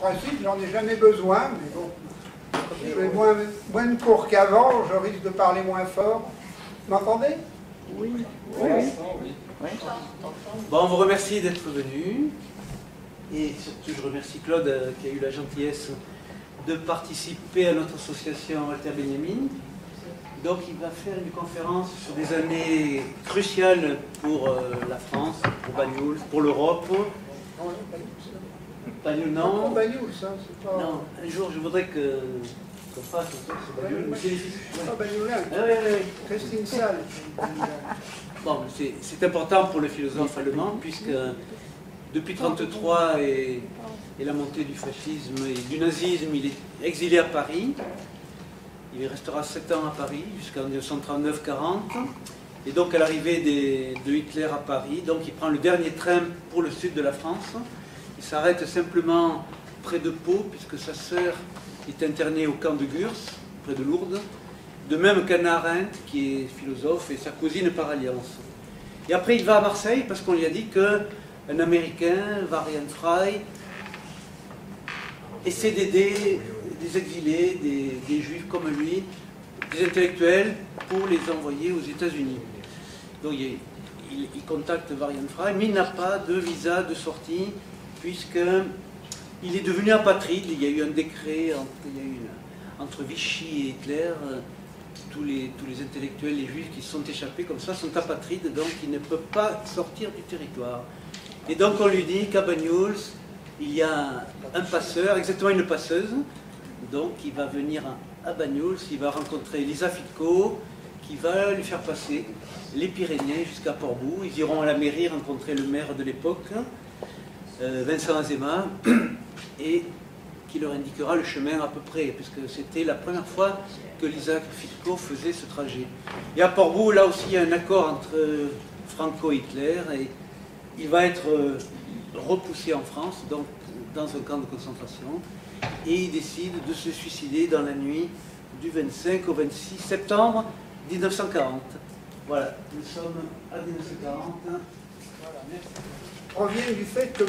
principe, j'en ai jamais besoin, mais bon, comme je fais moins de cours qu'avant, je risque de parler moins fort. Vous m'entendez? Oui. Oui. Bon, on vous remercie d'être venu. Et surtout, je remercie Claude qui a eu la gentillesse de participer à notre association Walter Benjamin. Donc, il va faire une conférence sur des années cruciales pour la France, pour Banyuls, pour l'Europe. Banyuls, non. Banyuls, ça, c'est pas... Non, un jour, je voudrais qu'on fasse un truc sur Banyuls. Mais c'est pas Banyulin. Oui. Christine Salle. Bon, c'est important pour le philosophe allemand, puisque depuis 1933 et la montée du fascisme et du nazisme, il est exilé à Paris. Il restera 7 ans à Paris, jusqu'en 1939-40. Et donc, à l'arrivée de Hitler à Paris, donc il prend le dernier train pour le sud de la France. Il s'arrête simplement près de Pau, puisque sa sœur est internée au camp de Gurs, près de Lourdes. De même qu'Hannah Arendt, qui est philosophe, et sa cousine par alliance. Et après, il va à Marseille, parce qu'on lui a dit qu'un Américain, Varian Fry, essaie d'aider des exilés, des juifs comme lui, des intellectuels, pour les envoyer aux États-Unis. Donc il contacte Varian Fry, mais il n'a pas de visa de sortie, puisqu'il est devenu apatride. Il y a eu un décret entre Vichy et Hitler. Tous les intellectuels, les juifs qui se sont échappés comme ça sont apatrides, donc ils ne peuvent pas sortir du territoire. Et donc on lui dit qu'à Banyuls, il y a un passeur, exactement une passeuse, donc il va venir à Banyuls, il va rencontrer Lisa Fitko, qui va lui faire passer les Pyrénées jusqu'à Portbou. Ils iront à la mairie rencontrer le maire de l'époque, Vincent Azéma, et qui leur indiquera le chemin à peu près, puisque c'était la première fois que Lisa Fitko faisait ce trajet. Et à Portbou, là aussi, il y a un accord entre Franco et Hitler, et il va être repoussé en France, donc dans un camp de concentration, et il décide de se suicider dans la nuit du 25 au 26 septembre 1940. Voilà, nous sommes à 1940. Voilà, merci. Provient du fait que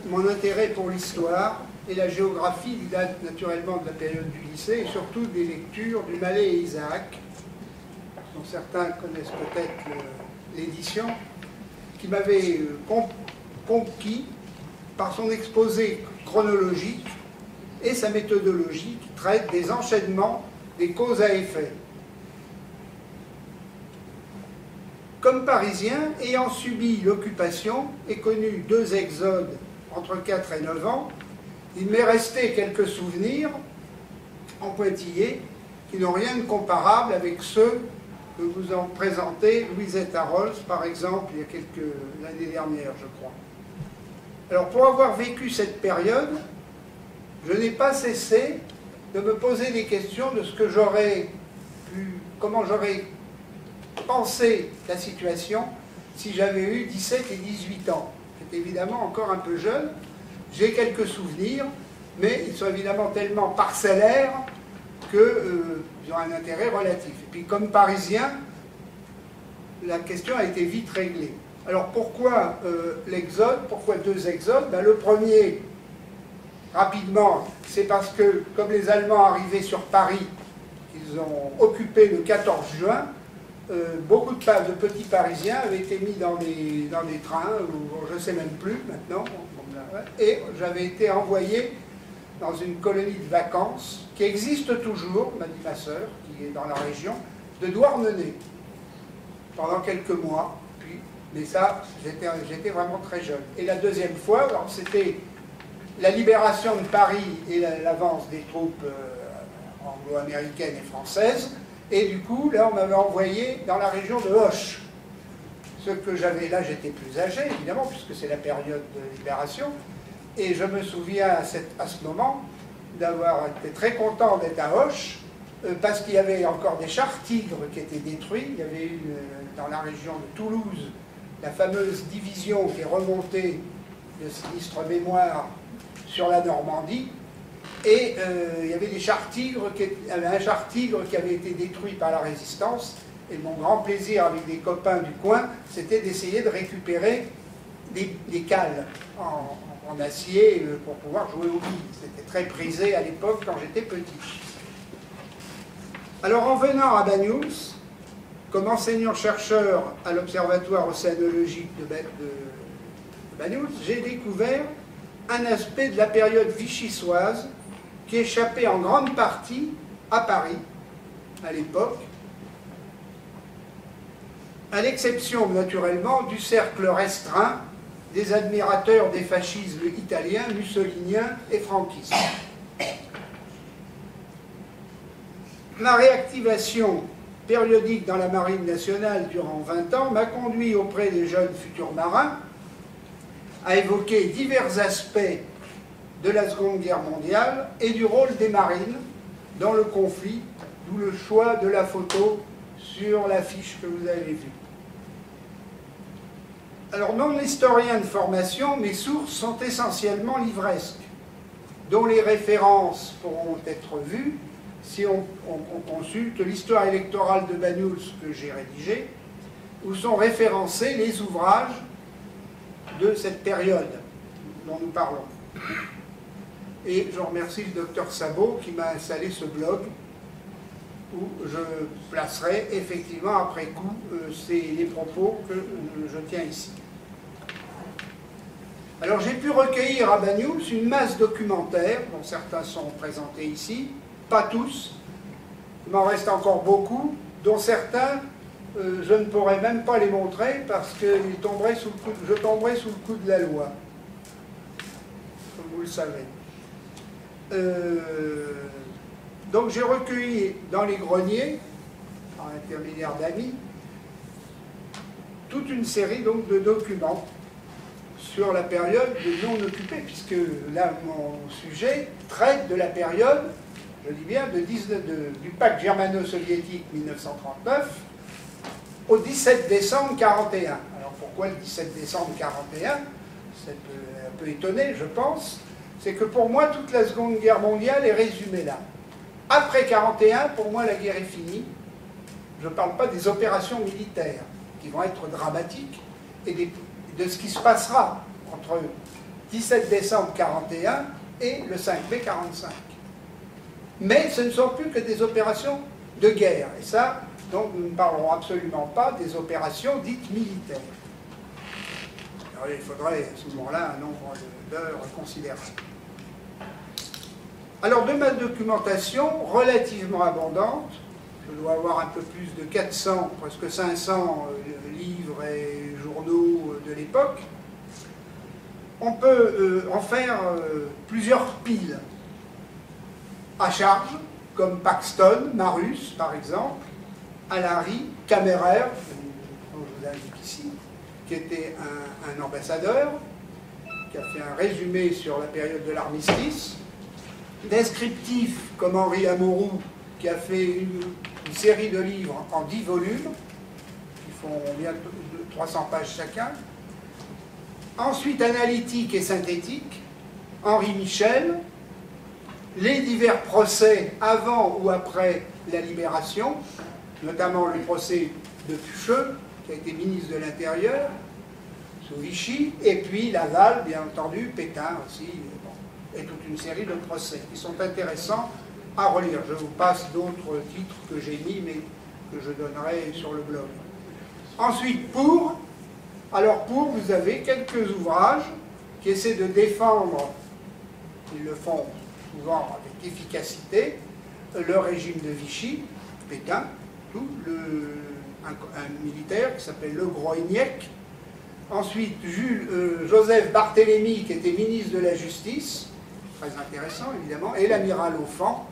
mon intérêt pour l'histoire et la géographie date naturellement de la période du lycée et surtout des lectures du Mallet et Isaac, dont certains connaissent peut-être l'édition, qui m'avait conquis par son exposé chronologique et sa méthodologie qui traite des enchaînements des causes à effet. Comme Parisien, ayant subi l'occupation et connu 2 exodes entre 4 et 9 ans, il m'est resté quelques souvenirs en pointillés qui n'ont rien de comparable avec ceux que vous ont présentés Louisette Harols, par exemple, il y a l'année dernière, je crois. Alors, pour avoir vécu cette période, je n'ai pas cessé de me poser des questions de ce que j'aurais pu, comment j'aurais pensé la situation si j'avais eu 17 et 18 ans. J'étais évidemment encore un peu jeune, j'ai quelques souvenirs, mais ils sont évidemment tellement parcellaires qu'ils ont un intérêt relatif. Et puis comme Parisien, la question a été vite réglée. Alors pourquoi l'exode? Pourquoi 2 exodes? Ben, le premier, rapidement, c'est parce que comme les Allemands arrivaient sur Paris, ils ont occupé le 14 juin, beaucoup de petits Parisiens avaient été mis dans des trains, ou je ne sais même plus maintenant, et j'avais été envoyé dans une colonie de vacances qui existe toujours, m'a dit ma sœur, qui est dans la région, de Douarnenez, pendant quelques mois. Mais ça, j'étais vraiment très jeune. Et la deuxième fois, c'était la libération de Paris et l'avance des troupes anglo-américaines et françaises. Et du coup, là, on m'avait envoyé dans la région de Hoche. Ce que j'avais, là, j'étais plus âgé, évidemment, puisque c'est la période de libération. Et je me souviens à ce moment d'avoir été très content d'être à Hoche, parce qu'il y avait encore des chars Tigres qui étaient détruits. Il y avait eu, dans la région de Toulouse, la fameuse division qui est remontée de sinistre mémoire sur la Normandie. Et il y avait des chars Tigres, un char Tigre qui avait été détruit par la résistance. Et mon grand plaisir avec des copains du coin, c'était d'essayer de récupérer des cales en en acier pour pouvoir jouer aux billes. C'était très prisé à l'époque quand j'étais petit. Alors en venant à Banyuls, comme enseignant-chercheur à l'Observatoire océanologique de Banyuls, j'ai découvert un aspect de la période vichysoise qui échappait en grande partie à Paris, à l'époque, à l'exception naturellement du cercle restreint des admirateurs des fascismes italiens, mussoliniens et franquistes. Ma réactivation périodique dans la marine nationale durant 20 ans m'a conduit auprès des jeunes futurs marins à évoquer divers aspects de la Seconde Guerre mondiale et du rôle des marines dans le conflit, d'où le choix de la photo sur l'affiche que vous avez vue. Alors, non historien de formation, mes sources sont essentiellement livresques, dont les références pourront être vues si on consulte l'histoire électorale de Banyuls que j'ai rédigée, où sont référencés les ouvrages de cette période dont nous parlons. Et je remercie le docteur Sabot qui m'a installé ce blog où je placerai effectivement après coup les propos que je tiens ici. Alors j'ai pu recueillir à Banyuls une masse documentaire, dont certains sont présentés ici, pas tous, il m'en reste encore beaucoup, dont certains je ne pourrais même pas les montrer parce que je tomberais sous le coup de la loi, comme vous le savez. Donc j'ai recueilli dans les greniers, par l'intermédiaire d'amis, toute une série donc, de documents sur la période de non occupée, puisque là mon sujet traite de la période, je dis bien, du pacte germano-soviétique 1939 au 17 décembre 1941. Alors pourquoi le 17 décembre 1941? C'est un peu étonné, je pense. C'est que pour moi, toute la Seconde Guerre mondiale est résumée là. Après 1941, pour moi, la guerre est finie. Je ne parle pas des opérations militaires, qui vont être dramatiques, et de ce qui se passera entre 17 décembre 1941 et le 5 mai 1945. Mais ce ne sont plus que des opérations de guerre. Et ça, donc, nous ne parlerons absolument pas des opérations dites militaires. Alors, il faudrait à ce moment-là un nombre d'heures considérable. Alors, de ma documentation relativement abondante, je dois avoir un peu plus de 400, presque 500 livres et journaux de l'époque, on peut en faire plusieurs piles à charge, comme Paxton, Marus par exemple, Allary, Kammerer, dont je vous indique ici, qui était un ambassadeur, qui a fait un résumé sur la période de l'armistice, descriptifs comme Henri Amorou, qui a fait une série de livres en 10 volumes, qui font bien 300 pages chacun. Ensuite, analytique et synthétique, Henri Michel, les divers procès avant ou après la libération, notamment le procès de Pucheux, qui a été ministre de l'Intérieur, sous Vichy, et puis Laval, bien entendu, Pétain aussi, bon, et toute une série de procès qui sont intéressants à relire. Je vous passe d'autres titres que j'ai mis, mais que je donnerai sur le blog. Ensuite, pour, vous avez quelques ouvrages qui essaient de défendre, ils le font souvent avec efficacité, le régime de Vichy, Pétain, un militaire qui s'appelle Le Groignac. Ensuite, Joseph Barthélemy, qui était ministre de la Justice, très intéressant évidemment, et l'amiral Offand.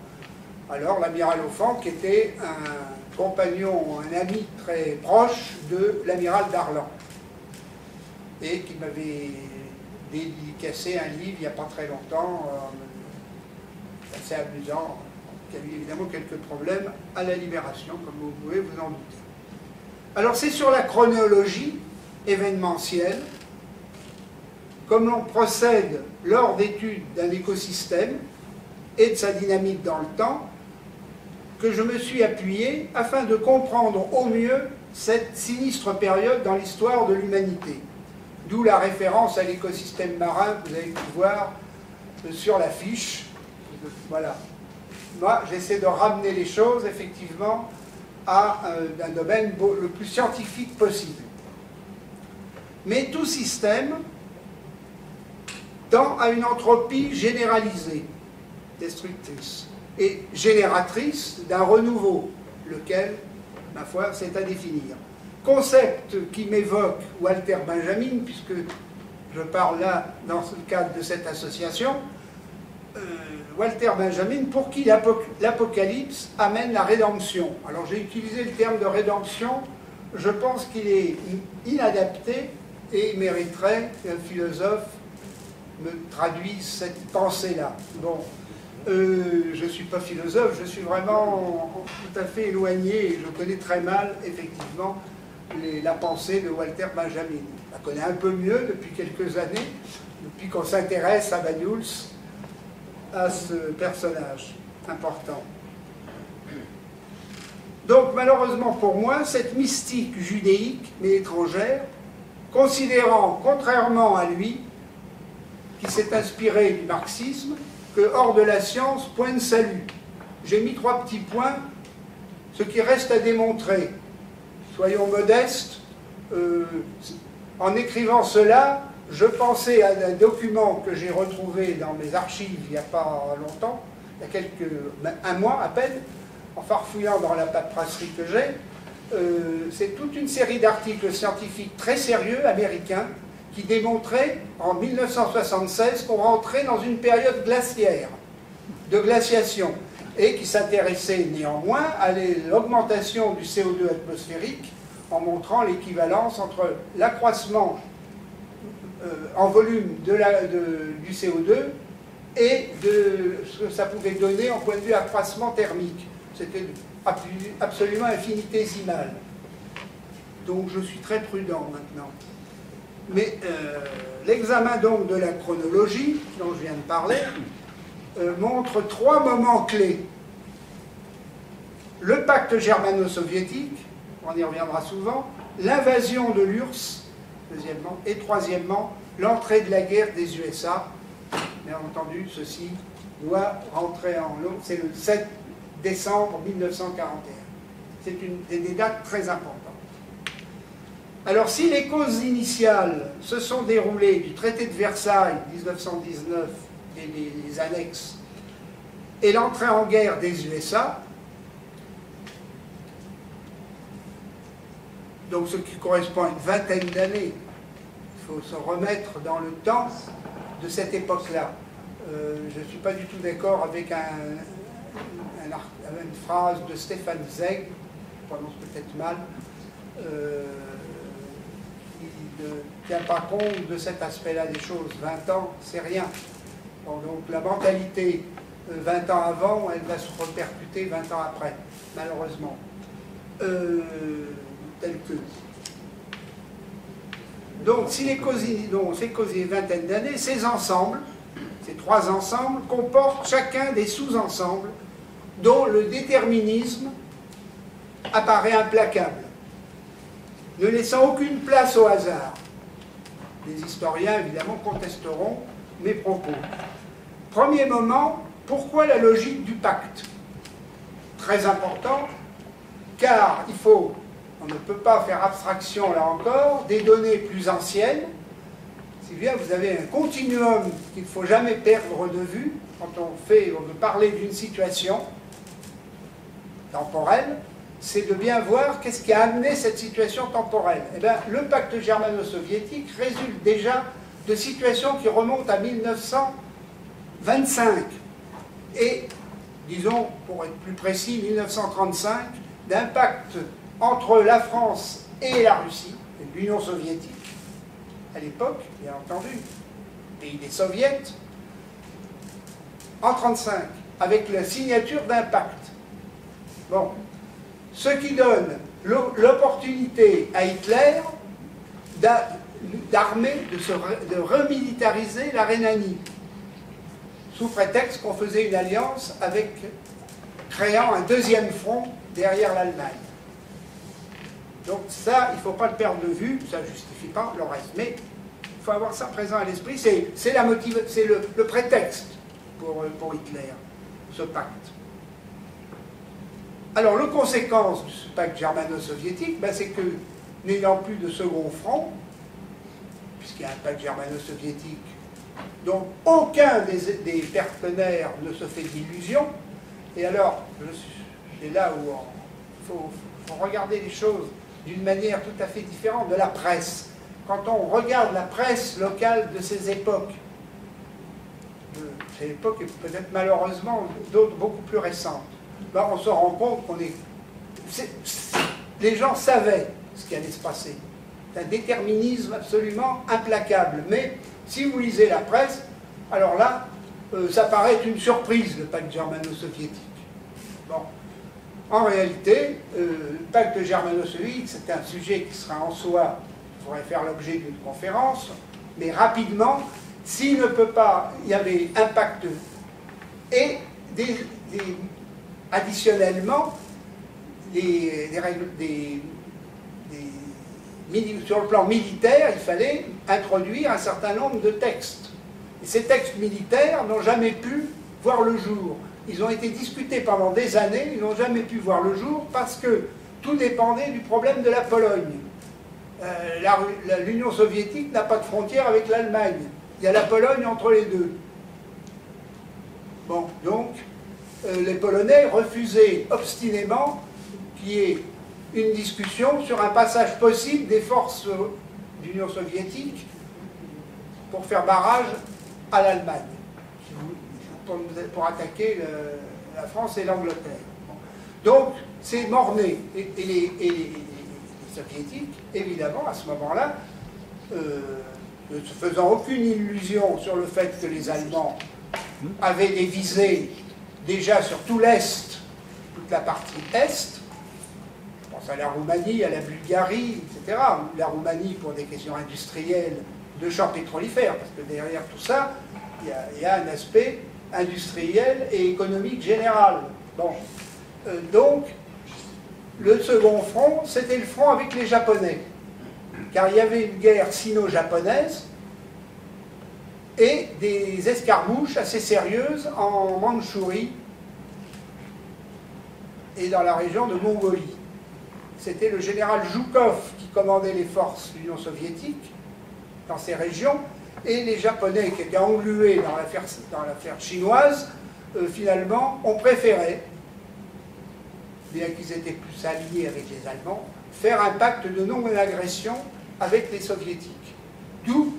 Alors, l'amiral Offand qui était un compagnon, un ami très proche de l'amiral Darlan, et qui m'avait dédicacé un livre il n'y a pas très longtemps, assez amusant, qui a eu évidemment quelques problèmes à la Libération, comme vous pouvez vous en douter. Alors c'est sur la chronologie événementielle, comme l'on procède lors d'études d'un écosystème et de sa dynamique dans le temps, que je me suis appuyé afin de comprendre au mieux cette sinistre période dans l'histoire de l'humanité. d'où la référence à l'écosystème marin que vous avez pu voir sur l'affiche. Voilà. Moi, j'essaie de ramener les choses, effectivement, à un domaine le plus scientifique possible. Mais tout système tend à une entropie généralisée, destructrice, et génératrice d'un renouveau, lequel, ma foi, c'est à définir. Concept qui m'évoque Walter Benjamin, puisque je parle là dans le cadre de cette association, Walter Benjamin, pour qui l'Apocalypse amène la rédemption. Alors j'ai utilisé le terme de rédemption, je pense qu'il est inadapté et mériterait qu'un philosophe me traduise cette pensée-là. Bon, je ne suis pas philosophe, je suis vraiment tout à fait éloigné et je connais très mal, effectivement, la pensée de Walter Benjamin. Je la connais un peu mieux depuis quelques années, depuis qu'on s'intéresse à Banyuls, à ce personnage important. Donc, malheureusement pour moi, cette mystique judéique, mais étrangère, considérant, contrairement à lui, qui s'est inspiré du marxisme, que hors de la science, point de salut. J'ai mis 3 petits points, ce qui reste à démontrer. Soyons modestes. En écrivant cela, je pensais à un document que j'ai retrouvé dans mes archives il n'y a pas longtemps, il y a un mois à peine, en farfouillant dans la paperasserie que j'ai. C'est toute une série d'articles scientifiques très sérieux, américains, qui démontraient en 1976 qu'on rentrait dans une période glaciaire, de glaciation, et qui s'intéressaient néanmoins à l'augmentation du CO2 atmosphérique en montrant l'équivalence entre l'accroissement en volume du CO2 et de ce que ça pouvait donner en point de vue accroissement thermique. C'était absolument infinitésimal. Donc je suis très prudent maintenant. Mais l'examen donc de la chronologie, dont je viens de parler, montre 3 moments clés. Le pacte germano-soviétique, on y reviendra souvent, l'invasion de l'URSS, deuxièmement, et troisièmement, l'entrée de la guerre des USA. Bien entendu, ceci doit rentrer en l'eau, c'est le 7 décembre 1941. C'est des dates très importantes. Alors, si les causes initiales se sont déroulées du traité de Versailles 1919 et les annexes et l'entrée en guerre des USA, donc ce qui correspond à une vingtaine d'années, il faut se remettre dans le temps de cette époque-là. Je ne suis pas du tout d'accord avec une phrase de Stefan Zweig, je prononce peut-être mal, qui ne tient pas compte de cet aspect-là des choses. 20 ans, c'est rien. Bon, donc la mentalité 20 ans avant, elle va se repercuter 20 ans après, malheureusement. Tel que. Donc, si les causes, c'est causé une vingtaine d'années, ces ensembles, ces 3 ensembles, comportent chacun des sous-ensembles dont le déterminisme apparaît implacable, ne laissant aucune place au hasard. Les historiens, évidemment, contesteront mes propos. Premier moment, pourquoi la logique du pacte? Très important, car on ne peut pas faire abstraction, là encore, des données plus anciennes. Si bien vous avez un continuum qu'il ne faut jamais perdre de vue quand on veut parler d'une situation temporelle, c'est de bien voir qu'est-ce qui a amené cette situation temporelle. Eh bien, le pacte germano-soviétique résulte déjà de situations qui remontent à 1925 et, disons, pour être plus précis, 1935, d'un pacte entre la France et la Russie, l'Union soviétique, à l'époque, bien entendu, pays des soviets, en 1935, avec la signature d'un pacte. Bon, ce qui donne l'opportunité à Hitler d'armer, de remilitariser la Rhénanie, sous prétexte qu'on faisait une alliance créant un deuxième front derrière l'Allemagne. Donc ça, il ne faut pas le perdre de vue, ça ne justifie pas le reste. Mais faut avoir ça présent à l'esprit, c'est le prétexte pour Hitler, ce pacte. Alors, la conséquence de ce pacte germano-soviétique, ben, c'est que, n'ayant plus de second front, puisqu'il y a un pacte germano-soviétique dont aucun des partenaires ne se fait d'illusions, et alors, c'est là où il faut regarder les choses d'une manière tout à fait différente de la presse. Quand on regarde la presse locale de ces époques, ces époques et peut-être malheureusement d'autres beaucoup plus récentes, ben on se rend compte qu'on est... Les gens savaient ce qui allait se passer. C'est un déterminisme absolument implacable. Mais si vous lisez la presse, alors là, ça paraît être une surprise, le pacte germano-soviétique. Bon. En réalité, le pacte germano-soviétique, c'est un sujet qui sera en soi, il faudrait faire l'objet d'une conférence, mais rapidement, s'il ne peut pas, il y avait un pacte et additionnellement, sur le plan militaire, il fallait introduire un certain nombre de textes. Et ces textes militaires n'ont jamais pu voir le jour. Ils ont été discutés pendant des années, ils n'ont jamais pu voir le jour parce que tout dépendait du problème de la Pologne. L'Union soviétique n'a pas de frontière avec l'Allemagne. Il y a la Pologne entre les deux. Bon, donc, les Polonais refusaient obstinément qu'il y ait une discussion sur un passage possible des forces de l'Union soviétique pour faire barrage à l'Allemagne, pour attaquer la France et l'Angleterre. Donc, c'est mort-né. Et les soviétiques, évidemment, à ce moment-là, ne se faisant aucune illusion sur le fait que les Allemands avaient des visées déjà sur tout l'Est, toute la partie Est, je pense à la Roumanie, à la Bulgarie, etc. La Roumanie pour des questions industrielles, de champs pétrolifères, parce que derrière tout ça, il y a un aspect industriel et économique général. Bon. Donc, le second front, c'était le front avec les Japonais. Car il y avait une guerre sino-japonaise et des escarmouches assez sérieuses en Mandchourie et dans la région de Mongolie. C'était le général Zhukov qui commandait les forces de l'Union soviétique dans ces régions, et les Japonais qui étaient englués dans l'affaire chinoise, finalement, ont préféré, bien qu'ils étaient plus alliés avec les Allemands, faire un pacte de non-agression avec les Soviétiques. D'où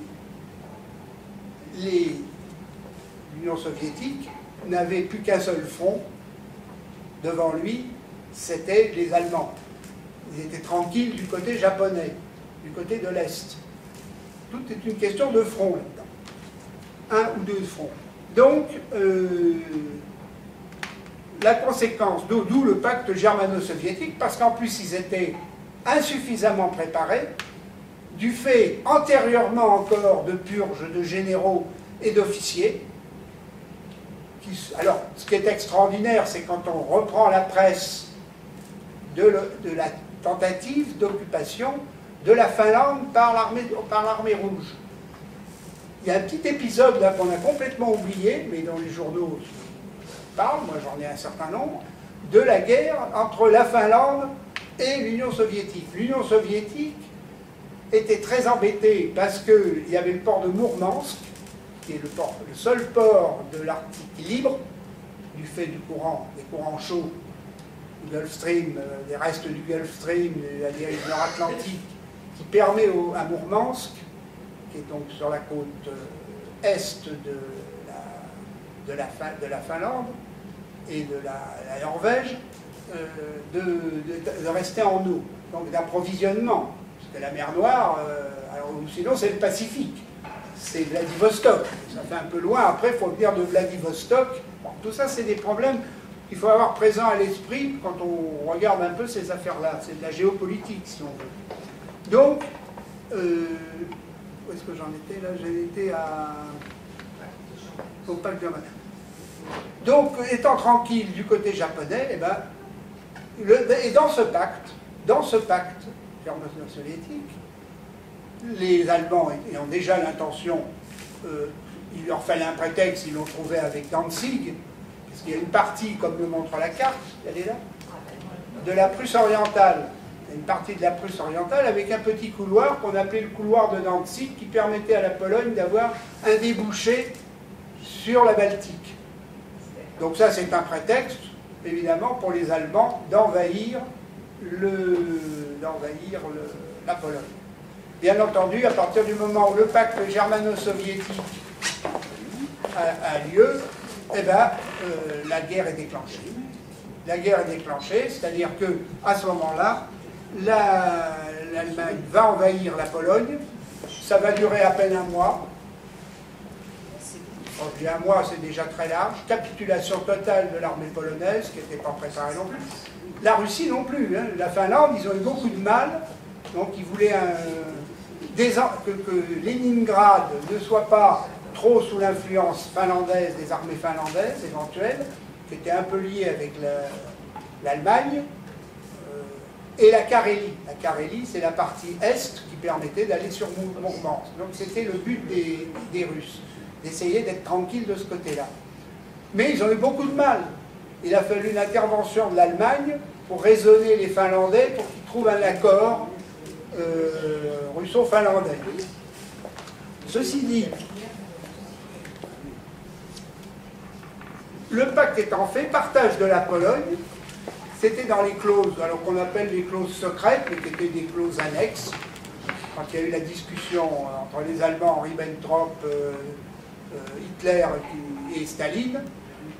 l'Union soviétique n'avait plus qu'un seul front devant lui, c'était les Allemands. Ils étaient tranquilles du côté japonais, du côté de l'Est. Tout est une question de front là-dedans. Un ou deux fronts. Donc, la conséquence, d'où le pacte germano-soviétique, parce qu'en plus ils étaient insuffisamment préparés, du fait antérieurement encore de purges de généraux et d'officiers. Alors, ce qui est extraordinaire, c'est quand on reprend la presse de la tentative d'occupation de la Finlande par l'armée rouge. Il y a un petit épisode là qu'on a complètement oublié, mais dont les journaux parlent, moi j'en ai un certain nombre, de la guerre entre la Finlande et l'Union soviétique. L'Union soviétique était très embêtée parce qu'il y avait le port de Mourmansk, qui est le seul port de l'Arctique libre, du fait des courants chauds du Gulf Stream, des restes du Gulf Stream, de la dérive nord-atlantique, qui permet à Mourmansk, qui est donc sur la côte est de la Finlande et de la Norvège, de rester en eau, donc d'approvisionnement. Parce que la mer Noire, ou sinon c'est le Pacifique, c'est Vladivostok. Ça fait un peu loin, après il faut venir de Vladivostok. Bon, tout ça c'est des problèmes qu'il faut avoir présent à l'esprit quand on regarde un peu ces affaires-là. C'est de la géopolitique si on veut. Donc, où est-ce que j'en étais là? J'en étais au pacte germano. Donc, étant tranquille du côté japonais, eh ben, et dans ce pacte germano-soviétique, les Allemands ayant déjà l'intention, il leur fallait un prétexte, ils l'ont trouvé avec Danzig, parce qu'il y a une partie, comme le montre la carte, elle est là, de la Prusse orientale, une partie de la Prusse orientale avec un petit couloir qu'on appelait le couloir de Danzig, qui permettait à la Pologne d'avoir un débouché sur la Baltique. Donc ça, c'est un prétexte, évidemment, pour les Allemands d'envahir la Pologne. Bien entendu, à partir du moment où le pacte germano-soviétique a lieu, eh ben, la guerre est déclenchée. La guerre est déclenchée, c'est-à-dire qu'à ce moment-là, l'Allemagne va envahir la Pologne. Ça va durer à peine un mois. Quand je dis un mois, c'est déjà très large. Capitulation totale de l'armée polonaise, qui n'était pas préparée non plus. La Russie non plus. Hein. La Finlande, ils ont eu beaucoup de mal. Donc ils voulaient que Leningrad ne soit pas trop sous l'influence finlandaise, des armées finlandaises éventuelles, qui étaient un peu liées avec l'Allemagne, et la Carélie. La Carélie, c'est la partie est qui permettait d'aller sur Mourmansk. Donc c'était le but des Russes, d'essayer d'être tranquille de ce côté-là. Mais ils ont eu beaucoup de mal. Il a fallu une intervention de l'Allemagne pour raisonner les Finlandais pour qu'ils trouvent un accord russo-finlandais. Ceci dit, le pacte étant fait, partage de la Pologne, c'était dans les clauses, alors qu'on appelle les clauses secrètes, mais qui étaient des clauses annexes. Quand il y a eu la discussion entre les Allemands, Ribbentrop, Hitler et Staline,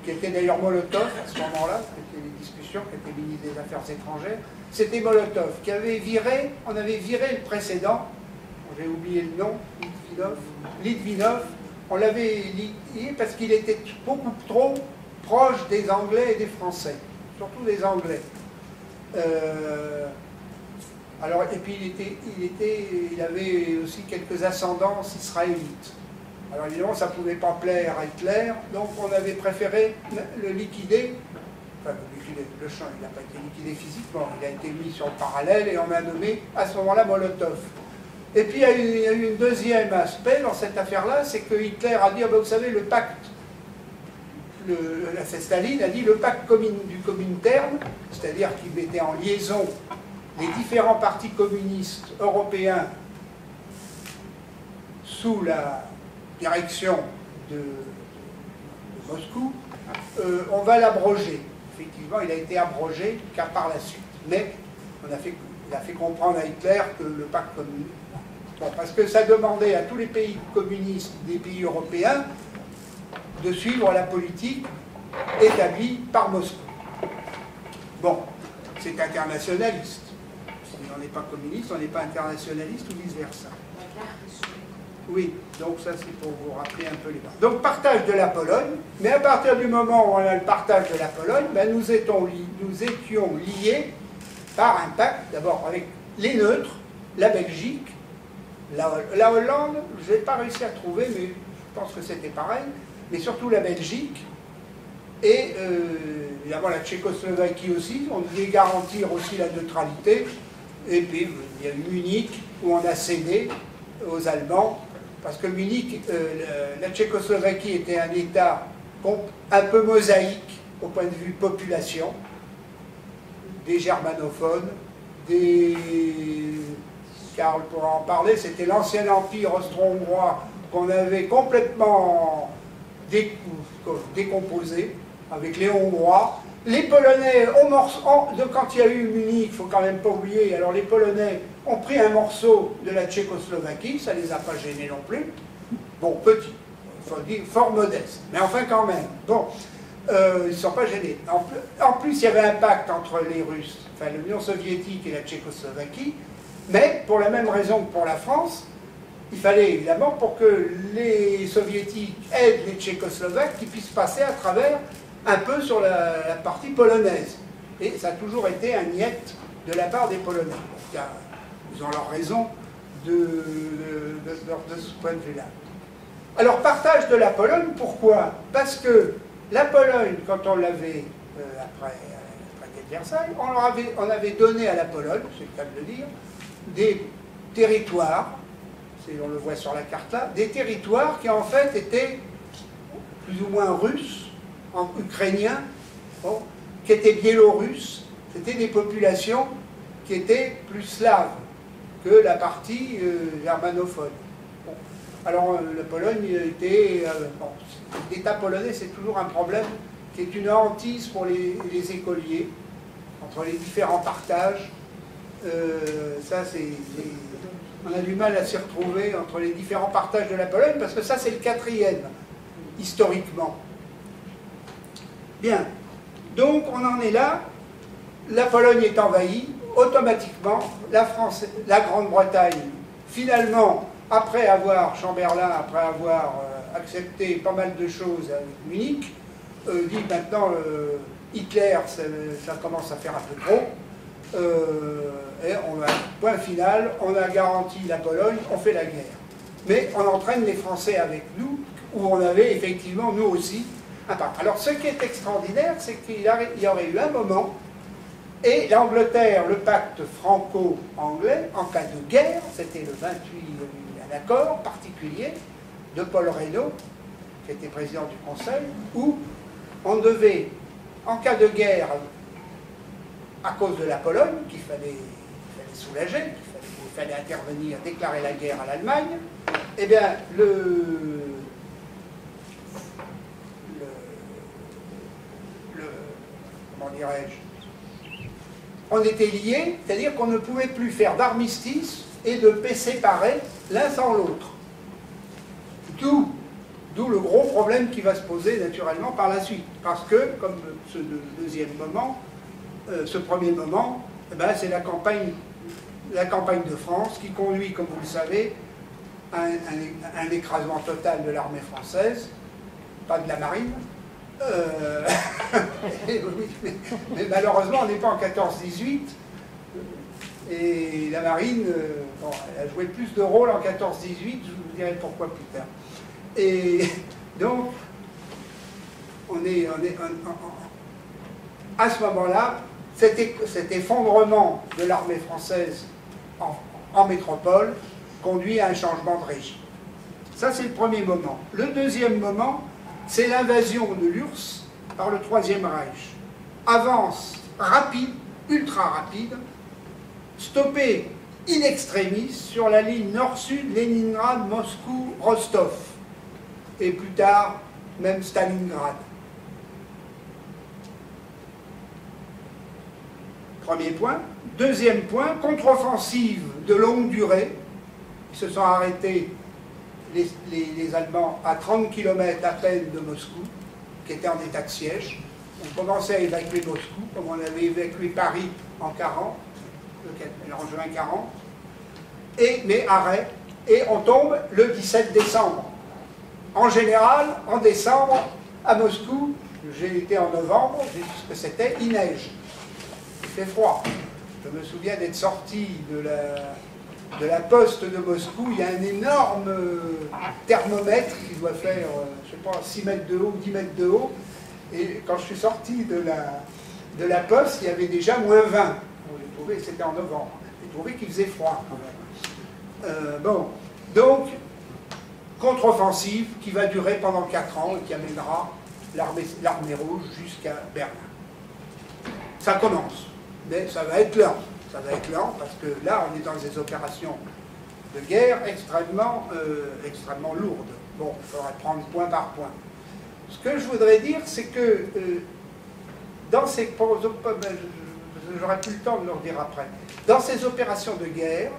qui était d'ailleurs Molotov à ce moment-là, c'était les discussions, qui était ministre des Affaires étrangères, c'était Molotov qui avait viré, on avait viré le précédent, j'ai oublié le nom, Litvinov, on l'avait lié parce qu'il était beaucoup trop proche des Anglais et des Français, surtout des Anglais. Alors, et puis il avait aussi quelques ascendances israélites. Alors évidemment, ça ne pouvait pas plaire à Hitler, donc on avait préféré le liquider. Enfin, le champ, il n'a pas été liquidé physiquement, il a été mis sur le parallèle et on a nommé à ce moment-là Molotov. Et puis il y a eu un deuxième aspect dans cette affaire-là, c'est que Hitler a dit, ah ben, vous savez, le pacte, Staline a dit le pacte du Comintern, c'est-à-dire qu'il mettait en liaison les différents partis communistes européens sous la direction de Moscou, on va l'abroger. Effectivement, il a été abrogé qu'à par la suite. Mais il a fait comprendre à Hitler que le pacte communiste... Bon, parce que ça demandait à tous les pays communistes des pays européens de suivre la politique établie par Moscou. Bon, c'est internationaliste. Si on n'est pas communiste, on n'est pas internationaliste ou vice-versa. Oui, donc ça c'est pour vous rappeler un peu les bases. Donc partage de la Pologne, mais à partir du moment où on a le partage de la Pologne, ben, nous étions liés par un pacte, d'abord avec les neutres, la Belgique, la Hollande, je n'ai pas réussi à trouver, mais je pense que c'était pareil, mais surtout la Belgique, et évidemment la Tchécoslovaquie aussi, on devait garantir aussi la neutralité, et puis il y a eu Munich, où on a cédé aux Allemands, parce que Munich, la Tchécoslovaquie était un État un peu mosaïque au point de vue population, des germanophones, Karl pourra en parler, c'était l'ancien empire austro-hongrois qu'on avait complètement décomposé avec les Hongrois. Les Polonais, quand il y a eu Munich, il ne faut quand même pas oublier, alors les Polonais ont pris un morceau de la Tchécoslovaquie, ça ne les a pas gênés non plus. Bon, petit, il faut dire fort modeste, mais enfin quand même. Bon, ils ne sont pas gênés. En plus, il y avait un pacte entre les Russes, enfin l'Union soviétique et la Tchécoslovaquie, mais pour la même raison que pour la France, il fallait évidemment pour que les Soviétiques aident les Tchécoslovaques qui puissent passer à travers un peu sur la partie polonaise. Et ça a toujours été un niet de la part des Polonais. Donc, ils ont leur raison de ce point de vue-là. Alors, partage de la Pologne, pourquoi? Parce que la Pologne, quand on l'avait, après Versailles, on avait donné à la Pologne, c'est le cas de le dire, des territoires on le voit sur la carte là, des territoires qui en fait étaient plus ou moins russes, ukrainiens, bon, qui étaient biélorusses. C'était des populations qui étaient plus slaves que la partie germanophone. Bon. Alors la Pologne était... bon, l'État polonais, c'est toujours un problème qui est une hantise pour les écoliers, entre les différents partages. Ça, on a du mal à s'y retrouver entre les différents partages de la Pologne, parce que ça, c'est le 4e, historiquement. Bien. Donc, on en est là. La Pologne est envahie. Automatiquement, la France, la Grande-Bretagne, finalement, après avoir, Chamberlain, après avoir accepté pas mal de choses avec Munich, dit maintenant, Hitler, ça commence à faire un peu trop. Et on a, point final, on a garanti la Pologne, on fait la guerre. Mais on entraîne les Français avec nous, où on avait effectivement, nous aussi, un pacte. Alors ce qui est extraordinaire, c'est qu'il y aurait eu un moment, et l'Angleterre, le pacte franco-anglais, en cas de guerre, c'était le 28, un accord particulier de Paul Reynaud, qui était président du Conseil, où on devait, en cas de guerre, à cause de la Pologne, qu'il fallait soulager, qu'il fallait intervenir, déclarer la guerre à l'Allemagne, eh bien, comment dirais-je, on était liés, c'est-à-dire qu'on ne pouvait plus faire d'armistice et de paix séparée l'un sans l'autre. D'où le gros problème qui va se poser naturellement par la suite. Parce que, comme ce deuxième moment, ce premier moment, eh ben, c'est la campagne de France qui conduit, comme vous le savez, à un écrasement total de l'armée française, pas de la marine. Mais malheureusement, on n'est pas en 14-18, et la marine, bon, elle a joué plus de rôle en 14-18, je vous dirai pourquoi plus tard. Et donc, à ce moment-là, cet effondrement de l'armée française en métropole conduit à un changement de régime. Ça, c'est le premier moment. Le deuxième moment, c'est l'invasion de l'URSS par le Troisième Reich. Avance rapide, ultra rapide, stoppée in extremis sur la ligne nord-sud, Leningrad, Moscou, Rostov. Et plus tard, même Stalingrad. Premier point. Deuxième point, contre-offensive de longue durée. Ils se sont arrêtés, les Allemands, à 30 km à peine de Moscou, qui était en état de siège. On commençait à évacuer Moscou, comme on avait évacué Paris en 40, en juin 40. Mais arrêt, et on tombe le 17 décembre. En général, en décembre, à Moscou, j'ai été en novembre, j'ai vu ce que c'était, il neige. Il fait froid. Je me souviens d'être sorti de la poste de Moscou, il y a un énorme thermomètre qui doit faire, je sais pas, 6 mètres de haut, 10 mètres de haut. Et quand je suis sorti de la poste, il y avait déjà moins 20. J'ai trouvé, c'était en novembre, j'ai trouvé qu'il faisait froid quand même. Bon, donc, contre-offensive qui va durer pendant 4 ans et qui amènera l'armée rouge jusqu'à Berlin. Ça commence, mais ça va être lent. Ça va être lent parce que là, on est dans des opérations de guerre extrêmement lourdes. Bon, il faudra prendre point par point. Ce que je voudrais dire, c'est que dans ces... J'aurai plus le temps de le redire après. Dans ces opérations de guerre,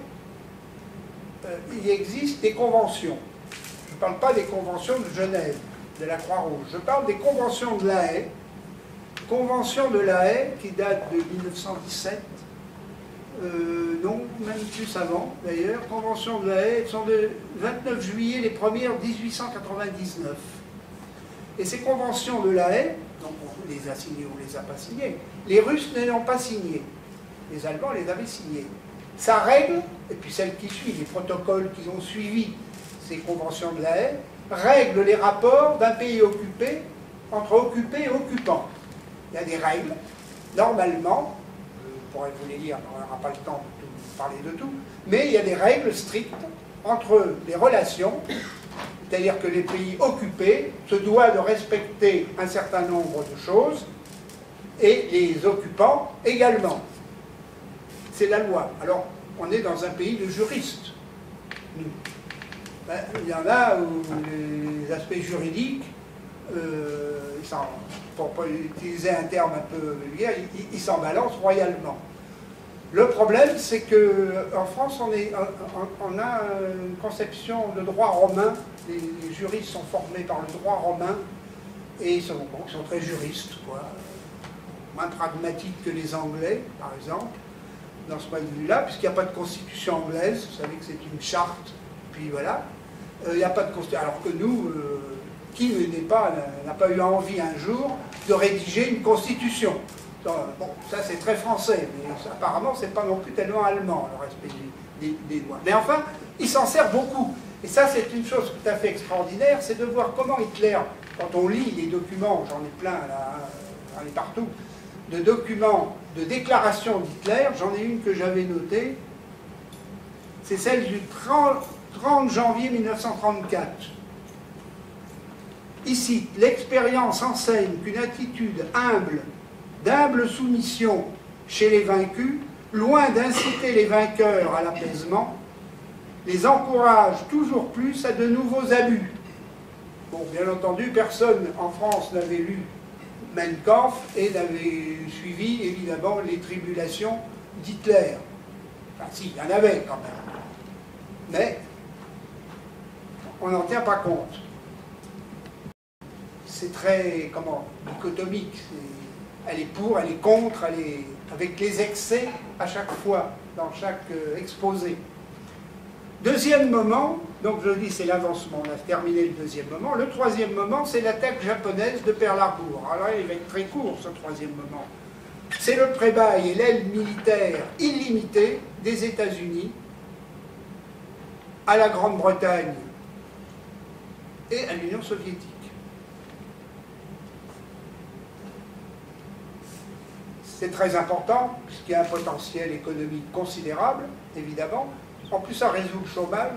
il existe des conventions. Je ne parle pas des conventions de Genève, de la Croix-Rouge. Je parle des conventions de La Haye. Convention de La Haye qui date de 1917. Non, même plus avant d'ailleurs. Convention de La Haye, elles sont de 29 juillet, les premières 1899. Et ces conventions de La Haye, donc on les a signées ou on les a pas signées, les Russes ne les ont pas signées. Les Allemands les avaient signées. Ça règle, et puis celle qui suit, les protocoles qu'ils ont suivis, ces conventions de La Haye, règlent les rapports d'un pays occupé entre occupé et occupant. Il y a des règles, normalement, je pourrais vous les lire, on n'aura pas le temps de parler de tout, mais il y a des règles strictes entre les relations, c'est-à-dire que les pays occupés se doivent de respecter un certain nombre de choses, et les occupants également. C'est la loi. Alors, on est dans un pays de juristes, nous. Ben, il y en a où les aspects juridiques, pour pas utiliser un terme un peu vulgaire, ils s'en balancent royalement. Le problème, c'est qu'en France, on a une conception de droit romain. Les juristes sont formés par le droit romain et ils sont très juristes, quoi. Moins pragmatiques que les Anglais, par exemple, dans ce point de vue-là, puisqu'il n'y a pas de constitution anglaise. Vous savez que c'est une charte, puis voilà. Il n'y a pas de constitution. Alors que nous, qui n'a pas eu envie un jour de rédiger une constitution? Bon, ça c'est très français, mais apparemment c'est pas non plus tellement allemand, le respect des lois. Mais enfin, il s'en sert beaucoup. Et ça c'est une chose tout à fait extraordinaire, c'est de voir comment Hitler, quand on lit les documents, j'en ai plein là, j'en ai partout, de documents, de déclarations d'Hitler, j'en ai une que j'avais notée, c'est celle du 30 janvier 1934. Ici, l'expérience enseigne qu'une attitude humble, d'humble soumission chez les vaincus, loin d'inciter les vainqueurs à l'apaisement, les encourage toujours plus à de nouveaux abus. Bon, bien entendu, personne en France n'avait lu Mein Kampf et n'avait suivi, évidemment, les tribulations d'Hitler. Enfin, si, il y en avait quand même. Mais on n'en tient pas compte. C'est très, dichotomique. Elle est pour, elle est contre, elle est avec les excès à chaque fois, dans chaque exposé. Deuxième moment, donc je dis c'est l'avancement, on a terminé le deuxième moment. Le troisième moment, c'est l'attaque japonaise de Pearl Harbor. Alors là, il va être très court ce troisième moment. C'est le pré-bail et l'aide militaire illimitée des États-Unis à la Grande-Bretagne et à l'Union soviétique. C'est très important, puisqu'il y a un potentiel économique considérable, évidemment. En plus, ça résout le chômage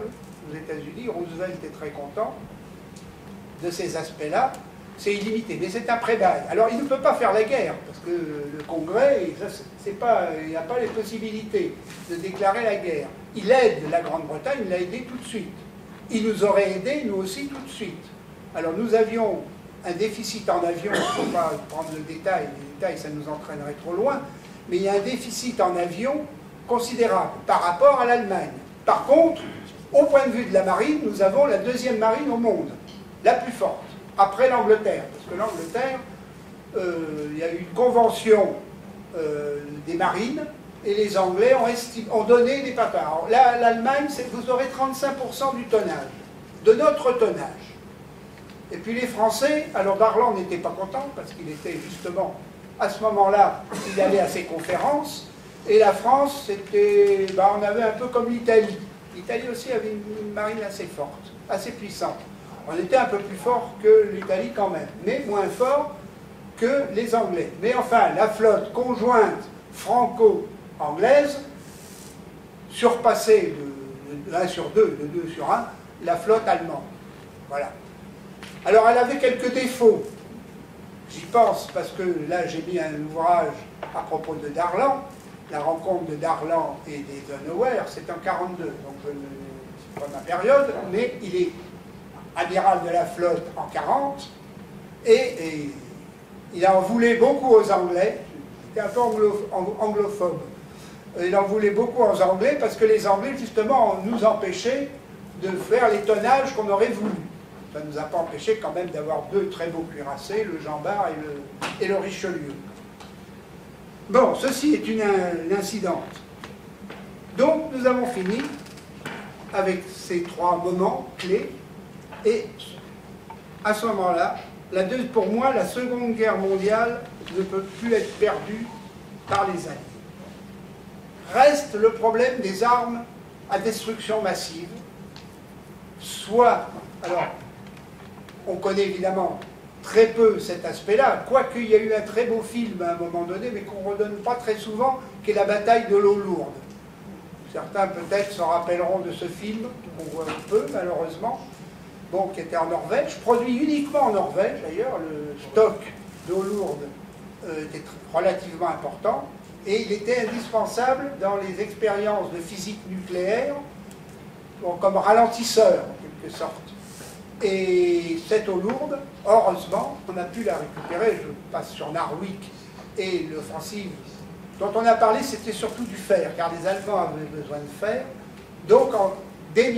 aux États-Unis. Roosevelt est très content de ces aspects-là. C'est illimité, mais c'est un pré-bail. Alors, il ne peut pas faire la guerre, parce que le Congrès, il n'y a pas les possibilités de déclarer la guerre. Il aide la Grande-Bretagne, il l'a aidé tout de suite. Il nous aurait aidé, nous aussi, tout de suite. Alors, nous avions un déficit en avion, il ne faut pas prendre le détail, les détails, ça nous entraînerait trop loin, mais il y a un déficit en avion considérable par rapport à l'Allemagne. Par contre, au point de vue de la marine, nous avons la deuxième marine au monde, la plus forte, après l'Angleterre. Parce que l'Angleterre, il y a eu une convention des marines, et les Anglais ont donné des papas. Alors là, l'Allemagne, vous aurez 35% du tonnage, de notre tonnage. Et puis les Français, alors Darlan n'était pas content, parce qu'il était justement, à ce moment-là, il allait à ses conférences, et la France, c'était, on avait un peu comme l'Italie. L'Italie aussi avait une marine assez forte, assez puissante. On était un peu plus fort que l'Italie quand même, mais moins fort que les Anglais. Mais enfin, la flotte conjointe franco-anglaise surpassait de 1 sur 2, de 2 sur 1, la flotte allemande. Voilà. Alors elle avait quelques défauts. J'y pense parce que là j'ai mis un ouvrage à propos de Darlan, la rencontre de Darlan et d'Eisenhower, c'est en 1942, donc c'est pas ma période, mais il est amiral de la flotte en 1940, et il en voulait beaucoup aux Anglais, c'était un peu anglophobe, il en voulait beaucoup aux Anglais parce que les Anglais justement nous empêchaient de faire les tonnages qu'on aurait voulu. Ça ne nous a pas empêché quand même d'avoir deux très beaux cuirassés, le Jean Bart et le Richelieu. Bon, ceci est une incidente. Donc, nous avons fini avec ces trois moments clés. Et à ce moment-là, pour moi, la Seconde Guerre mondiale ne peut plus être perdue par les Alliés. Reste le problème des armes à destruction massive. Soit, alors, on connaît évidemment très peu cet aspect-là, quoique il y a eu un très beau film à un moment donné, mais qu'on ne redonne pas très souvent, qui est la bataille de l'eau lourde. Certains peut-être se rappelleront de ce film, qu'on voit peu malheureusement, bon, qui était en Norvège, produit uniquement en Norvège d'ailleurs, le stock d'eau lourde était relativement important, et il était indispensable dans les expériences de physique nucléaire, bon, comme ralentisseur en quelque sorte. Et cette eau lourde, heureusement, on a pu la récupérer. Je passe sur Narvik et l'offensive dont on a parlé, c'était surtout du fer, car les Allemands avaient besoin de fer. Donc, dès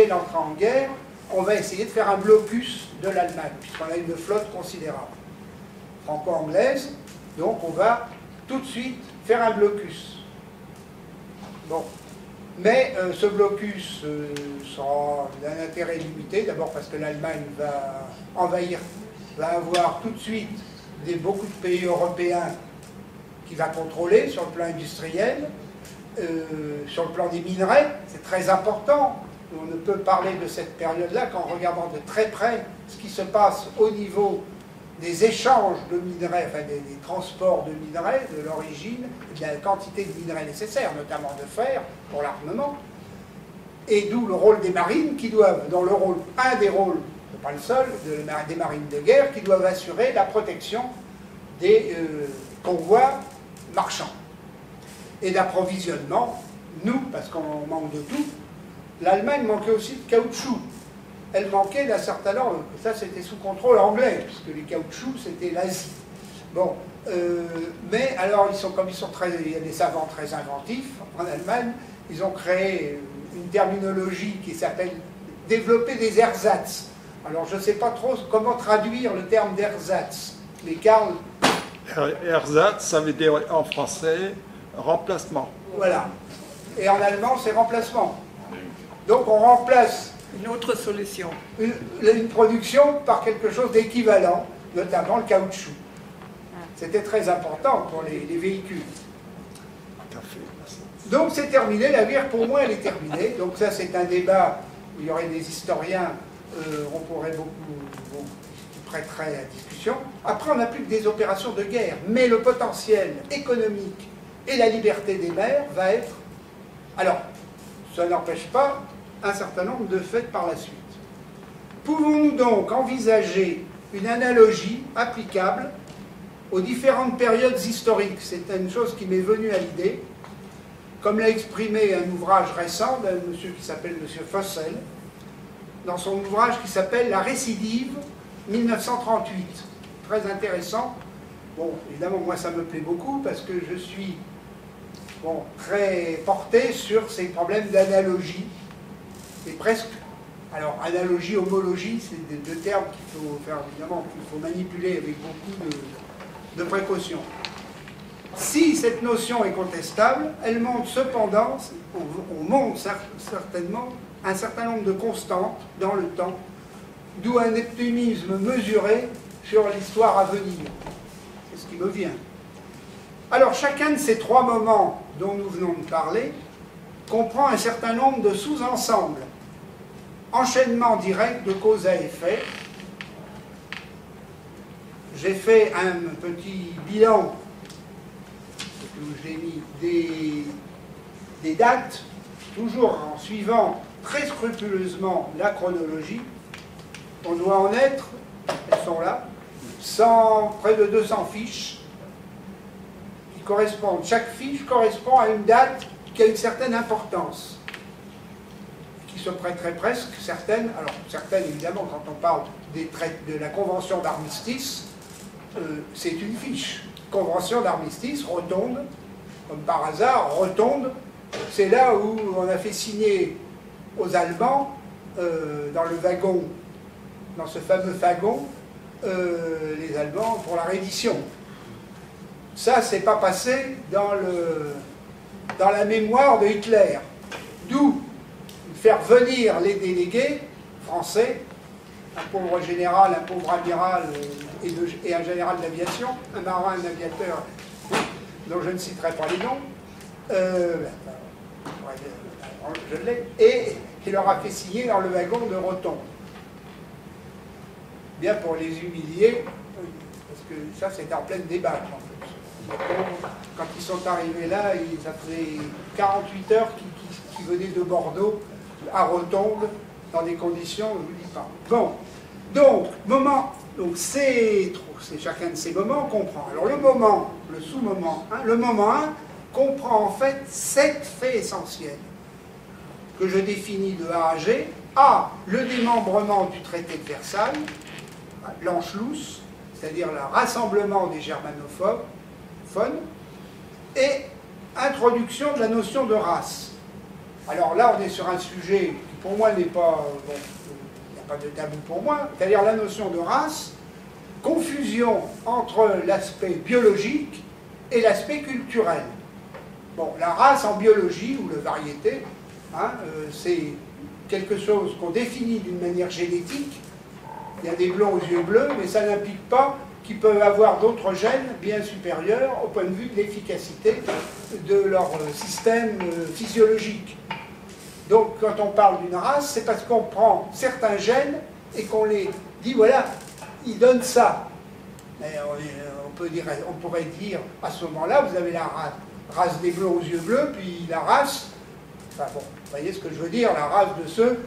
l'entrée en guerre, on va essayer de faire un blocus de l'Allemagne, puisqu'on a une flotte considérable, franco-anglaise. Donc, on va tout de suite faire un blocus. Bon. Mais ce blocus sera d'un intérêt limité, d'abord parce que l'Allemagne va envahir, va avoir tout de suite beaucoup de pays européens qui va contrôler sur le plan industriel, sur le plan des minerais, c'est très important. On ne peut parler de cette période-là qu'en regardant de très près ce qui se passe au niveau des échanges de minerais, enfin des transports de minerais, de l'origine, de la quantité de minerais nécessaires, notamment de fer pour l'armement, et d'où le rôle des marines qui doivent, dans le rôle, un des rôles, pas le seul, des marines de guerre, qui doivent assurer la protection des convois marchands et d'approvisionnement. Nous, parce qu'on manque de tout, l'Allemagne manquait aussi de caoutchouc. Elle manquait d'un certain nombre, ça c'était sous contrôle anglais, puisque les caoutchoucs c'était l'Asie. Bon, mais alors il y a des savants très inventifs en Allemagne, ils ont créé une terminologie qui s'appelle développer des ersatz. Alors je ne sais pas trop comment traduire le terme d'ersatz, mais Karl... Ersatz, ça veut dire en français remplacement. Voilà. Et en allemand c'est remplacement. Donc on remplace une autre solution. Une production par quelque chose d'équivalent, notamment le caoutchouc. C'était très important pour les véhicules. Donc c'est terminé, la guerre pour moi elle est terminée. Donc ça c'est un débat où il y aurait des historiens, on pourrait beaucoup prêterait à discussion. Après on n'a plus que des opérations de guerre, mais le potentiel économique et la liberté des mers va être... Alors, ça n'empêche pas un certain nombre de faits par la suite. Pouvons-nous donc envisager une analogie applicable aux différentes périodes historiques? C'est une chose qui m'est venue à l'idée, comme l'a exprimé un ouvrage récent d'un monsieur qui s'appelle M. Fossel, dans son ouvrage qui s'appelle « La récidive 1938 ». Très intéressant. Bon, évidemment, moi ça me plaît beaucoup parce que je suis très porté sur ces problèmes d'analogie. Et presque, alors analogie, homologie, c'est des deux termes qu'il faut faire, évidemment, qu'il faut manipuler avec beaucoup de précaution. Si cette notion est contestable, elle montre cependant, on montre certainement un certain nombre de constantes dans le temps, d'où un optimisme mesuré sur l'histoire à venir. C'est ce qui me vient. Alors chacun de ces trois moments dont nous venons de parler comprend un certain nombre de sous-ensembles. Enchaînement direct de cause à effet. J'ai fait un petit bilan où j'ai mis des dates, toujours en suivant très scrupuleusement la chronologie. On doit en être, elles sont là, près de 200 fiches qui correspondent. Chaque fiche correspond à une date qui a une certaine importance, qui se prêterait presque, certaines, alors certaines évidemment quand on parle de la convention d'armistice, c'est une fiche. Convention d'armistice, Rotonde, comme par hasard, Rotonde, c'est là où on a fait signer aux Allemands, dans le wagon, dans ce fameux wagon, les Allemands pour la reddition. Ça, c'est pas passé dans la mémoire de Hitler. D'où faire venir les délégués français, un pauvre général, un pauvre amiral et un général d'aviation, un marin, un aviateur, dont je ne citerai pas les noms, je l'ai, et il leur a fait signer dans le wagon de Rotonde. Bien pour les humilier, parce que ça c'est en pleine débat en fait. Quand ils sont arrivés là, ça faisait 48 heures qu'ils venaient de Bordeaux à Rotonde, dans des conditions, je ne vous dis pas. Bon, donc, c'est chacun de ces moments qu'on prend. Alors le sous-moment, le moment 1 comprend en fait 7 faits essentiels que je définis de A à G. A, le démembrement du traité de Versailles, l'Anschluss, c'est-à-dire le rassemblement des germanophones, et introduction de la notion de race. Alors là, on est sur un sujet qui pour moi n'est pas... Bon, il n'y a pas de tabou pour moi, c'est-à-dire la notion de race, confusion entre l'aspect biologique et l'aspect culturel. Bon, la race en biologie, ou la variété, c'est quelque chose qu'on définit d'une manière génétique. Il y a des blonds aux yeux bleus, mais ça n'implique pas qu'ils peuvent avoir d'autres gènes bien supérieurs au point de vue de l'efficacité de leur système physiologique. Donc, quand on parle d'une race, c'est parce qu'on prend certains gènes et qu'on les dit, voilà, ils donnent ça. Mais on pourrait dire, à ce moment-là, vous avez la race des blonds aux yeux bleus, puis la race, enfin bon, vous voyez ce que je veux dire, la race de ceux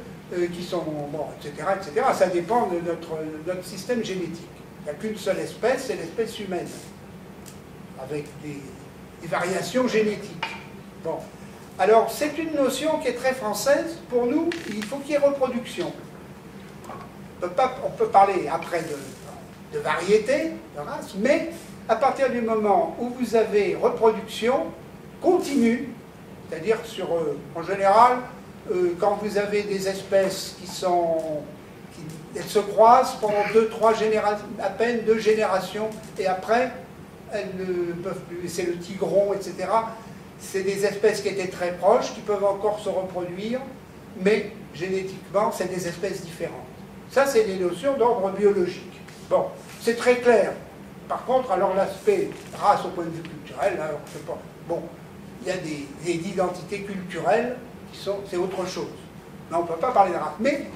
qui sont, bon, etc., etc. Ça dépend de notre système génétique. Il n'y a qu'une seule espèce, c'est l'espèce humaine, avec des variations génétiques. Bon. Alors, c'est une notion qui est très française. Pour nous, il faut qu'il y ait reproduction. On peut parler après de variété, de race, mais à partir du moment où vous avez reproduction continue, c'est-à-dire en général, quand vous avez des espèces elles se croisent pendant 2-3 générations, à peine 2 générations, et après, elles ne peuvent plus, c'est le tigron, etc. C'est des espèces qui étaient très proches, qui peuvent encore se reproduire, mais génétiquement, c'est des espèces différentes. Ça, c'est des notions d'ordre biologique. Bon, c'est très clair. Par contre, alors l'aspect race au point de vue culturel, alors, je sais pas, bon, il y a des identités culturelles c'est autre chose. Mais on ne peut pas parler de race. Mais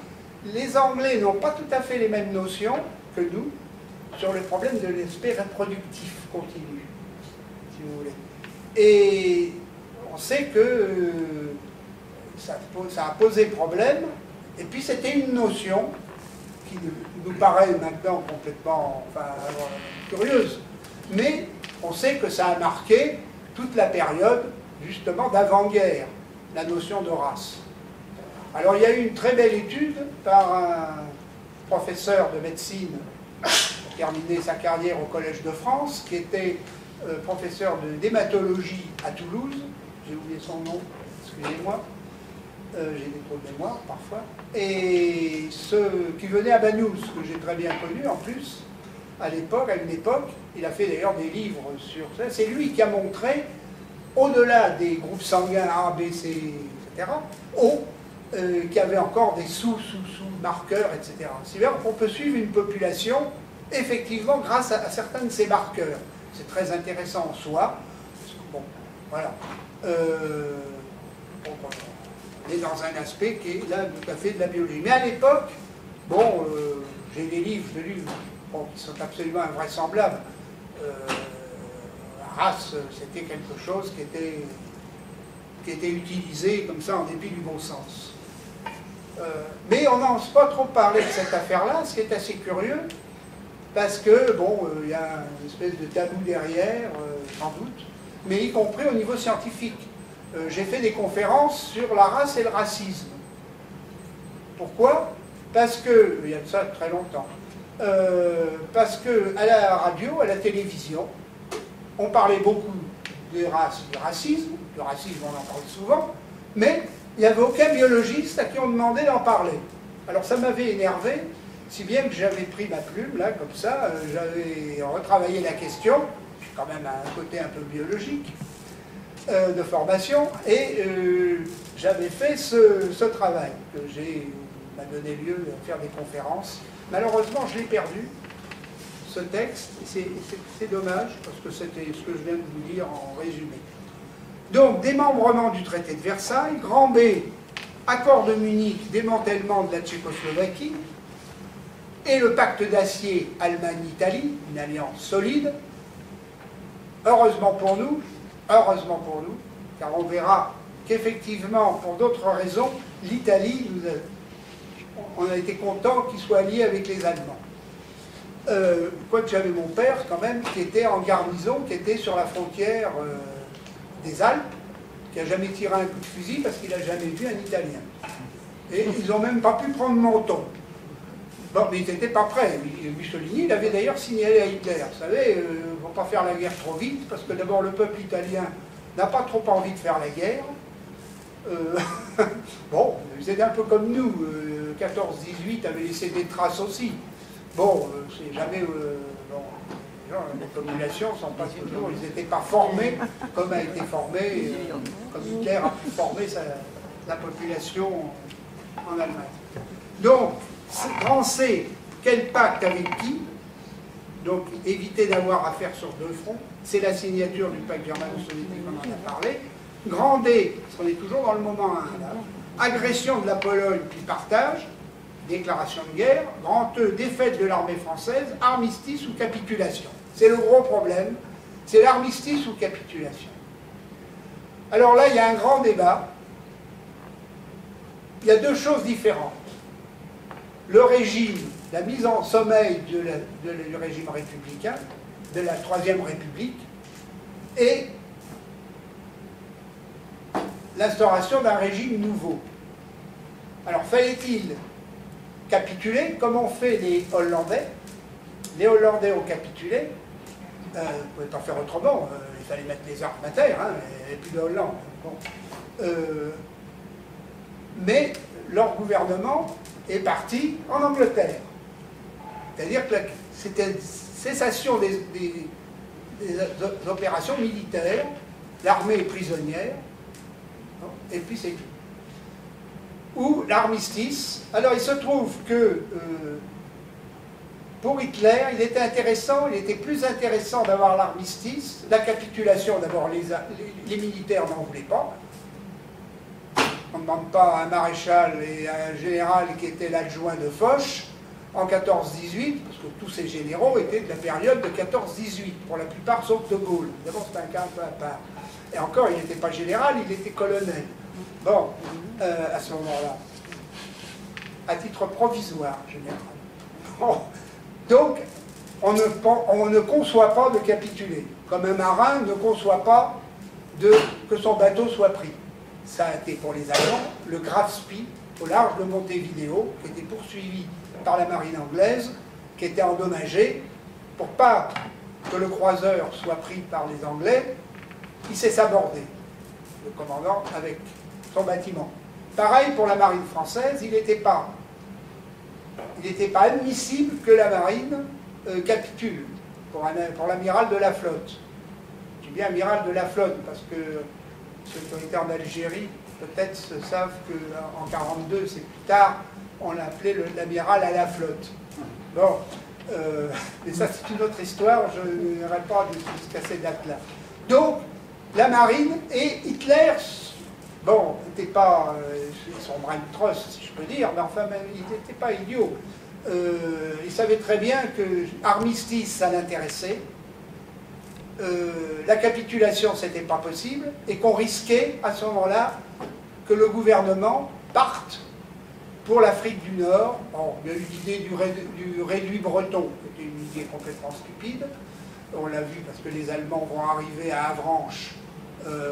les Anglais n'ont pas tout à fait les mêmes notions que nous sur le problème de l'aspect reproductif continu, si vous voulez. Et on sait que ça a posé problème, et puis c'était une notion qui nous paraît maintenant complètement curieuse, mais on sait que ça a marqué toute la période justement d'avant-guerre, la notion de race. Alors il y a eu une très belle étude par un professeur de médecine qui a terminé sa carrière au Collège de France, qui était professeur d'hématologie à Toulouse, j'ai oublié son nom, excusez-moi, j'ai des trous de mémoire parfois, et qui venait à Banous, que j'ai très bien connu en plus, à une époque, il a fait d'ailleurs des livres sur ça, c'est lui qui a montré, au-delà des groupes sanguins A, B, C, etc., qu'il y avait encore des sous-marqueurs, etc. C'est-à-dire qu'on peut suivre une population, effectivement, grâce à certains de ces marqueurs. C'est très intéressant en soi. Bon, voilà. On est dans un aspect qui est là tout à fait de la biologie. Mais à l'époque, bon, j'ai des livres qui sont absolument invraisemblables. La race, c'était quelque chose qui était utilisé comme ça en dépit du bon sens. Mais on n'ose pas trop parler de cette affaire-là, ce qui est assez curieux, parce que, bon, il y a une espèce de tabou derrière, sans doute, mais y compris au niveau scientifique. J'ai fait des conférences sur la race et le racisme. Pourquoi? Parce que, il y a de ça très longtemps, parce qu'à la radio, à la télévision, on parlait beaucoup des races, du racisme on en parle souvent, mais il n'y avait aucun biologiste à qui on demandait d'en parler. Alors ça m'avait énervé, si bien que j'avais pris ma plume, là, comme ça, j'avais retravaillé la question, j'ai quand même un côté un peu biologique, de formation, et j'avais fait ce travail que m'a donné lieu à faire des conférences. Malheureusement, je l'ai perdu, ce texte, c'est dommage, parce que c'était ce que je viens de vous dire en résumé. Donc, démembrement du traité de Versailles, grand B, accord de Munich, démantèlement de la Tchécoslovaquie, et le pacte d'acier Allemagne-Italie, une alliance solide, heureusement pour nous, car on verra qu'effectivement, pour d'autres raisons, l'Italie, on a été content qu'il soit allié avec les Allemands. Quoique j'avais mon père, quand même, qui était en garnison, qui était sur la frontière des Alpes, qui n'a jamais tiré un coup de fusil parce qu'il n'a jamais vu un Italien. Et ils n'ont même pas pu prendre Menton. Bon, mais ils n'étaient pas prêts. Mussolini, il avait d'ailleurs signalé à Hitler, vous savez, il ne faut pas faire la guerre trop vite, parce que d'abord le peuple italien n'a pas trop envie de faire la guerre. Bon, ils étaient un peu comme nous, 14-18 avait laissé des traces aussi. Bon, c'est jamais... bon, les populations ne sont pas toujours... Ils n'étaient pas formés comme a été formé, comme Hitler a pu former la population en Allemagne. Donc, grand C, quel pacte avec qui? Donc, éviter d'avoir affaire sur deux fronts. C'est la signature du pacte germano-soviétique, on en a parlé. Grand D, parce qu'on est toujours dans le moment 1, là. Agression de la Pologne, puis partage. Déclaration de guerre. Grand E, défaite de l'armée française. Armistice ou capitulation. C'est le gros problème. C'est l'armistice ou capitulation. Alors là, il y a un grand débat. Il y a deux choses différentes. Le régime, la mise en sommeil du régime républicain, de la Troisième République, et l'instauration d'un régime nouveau. Alors, fallait-il capituler, comme ont fait les Hollandais? Les Hollandais ont capitulé. Vous ne pouvez pas faire autrement. Il fallait mettre les armes à terre, hein, et plus de Hollande. Bon. Mais leur gouvernement est parti en Angleterre. C'est-à-dire que c'était cessation des opérations militaires, l'armée est prisonnière, et puis c'est tout. Ou l'armistice. Alors il se trouve que pour Hitler, il était plus intéressant d'avoir l'armistice, la capitulation. D'abord, les militaires n'en voulaient pas. On ne demande pas à un maréchal et à un général qui était l'adjoint de Foch en 14-18, parce que tous ces généraux étaient de la période de 14-18, pour la plupart sauf de Gaulle. D'abord, c'est un cas un peu à part. Et encore, il n'était pas général, il était colonel. Bon, à ce moment-là, à titre provisoire, général. Bon. Donc, on ne conçoit pas de capituler, comme un marin ne conçoit pas que son bateau soit pris. Ça a été pour les Allemands le Graf Spee, au large de Montevideo, qui était poursuivi par la marine anglaise, qui était endommagé. Pour pas que le croiseur soit pris par les Anglais, il s'est sabordé, le commandant, avec son bâtiment. Pareil pour la marine française, il n'était pas admissible que la marine capitule pour l'amiral de la flotte. Je dis bien amiral de la flotte, parce que ceux qui ont été en Algérie, peut-être savent qu'en 1942, c'est plus tard, on l'appelait l'amiral à la flotte. Bon, mais ça c'est une autre histoire, je n'irai pas jusqu'à ces dates-là. Donc, la marine et Hitler, bon, n'était pas son brain trust, si je peux dire, mais enfin, même, il n'était pas idiot. Il savait très bien que armistice, ça l'intéressait. La capitulation, c'était pas possible, et qu'on risquait à ce moment-là que le gouvernement parte pour l'Afrique du Nord. Bon, il y a eu l'idée du réduit breton, qui était une idée complètement stupide. On l'a vu parce que les Allemands vont arriver à Avranches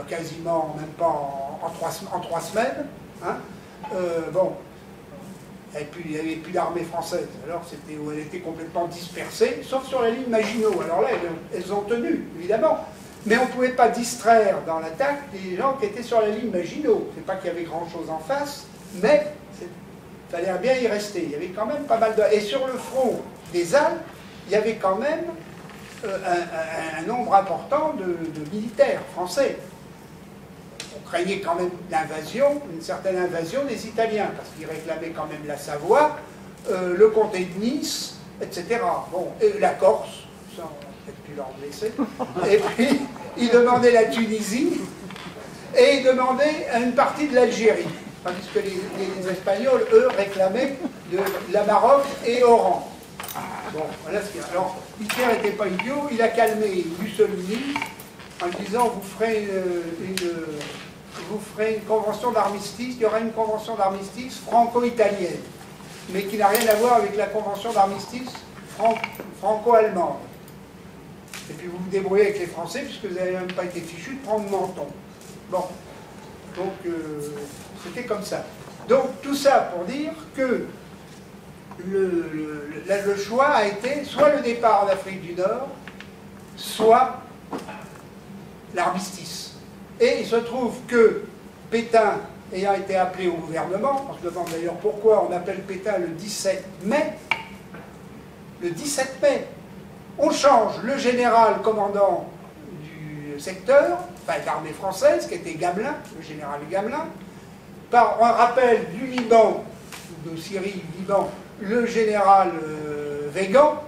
quasiment, même pas en 3 semaines. Hein. Bon, et puis il n'y avait plus d'armée française, alors elle était complètement dispersée, sauf sur la ligne Maginot. Alors là, elles ont tenu, évidemment. Mais on ne pouvait pas distraire dans l'attaque des gens qui étaient sur la ligne Maginot. C'est pas qu'il y avait grand-chose en face, mais il fallait bien y rester. Il y avait quand même pas mal de... Et sur le front des Alpes, il y avait quand même un nombre important de militaires français. On craignait quand même l'invasion, une certaine invasion des Italiens, parce qu'ils réclamaient quand même la Savoie, le comté de Nice, etc. Bon, et la Corse, ça on va peut-être plus leur blesser. Et puis, ils demandaient la Tunisie, et ils demandaient une partie de l'Algérie. Tandis que les Espagnols, eux, réclamaient de la Maroc et Oran. Bon, voilà ce qu'il y a. Alors, Hitler n'était pas idiot, il a calmé Mussolini en lui disant vous ferez une convention d'armistice, il y aura une convention d'armistice franco-italienne, mais qui n'a rien à voir avec la convention d'armistice franco-allemande. Et puis vous vous débrouillez avec les Français, puisque vous n'avez même pas été fichus de prendre Menton. Bon, donc c'était comme ça. Donc tout ça pour dire que le choix a été soit le départ en Afrique du Nord, soit l'armistice. Et il se trouve que Pétain, ayant été appelé au gouvernement, on se demande d'ailleurs pourquoi on appelle Pétain le 17 mai, le 17 mai, on change le général commandant du secteur, enfin de l'armée française, qui était Gamelin, le général Gamelin, par un rappel du Liban, de Syrie, Liban, le général Weygand.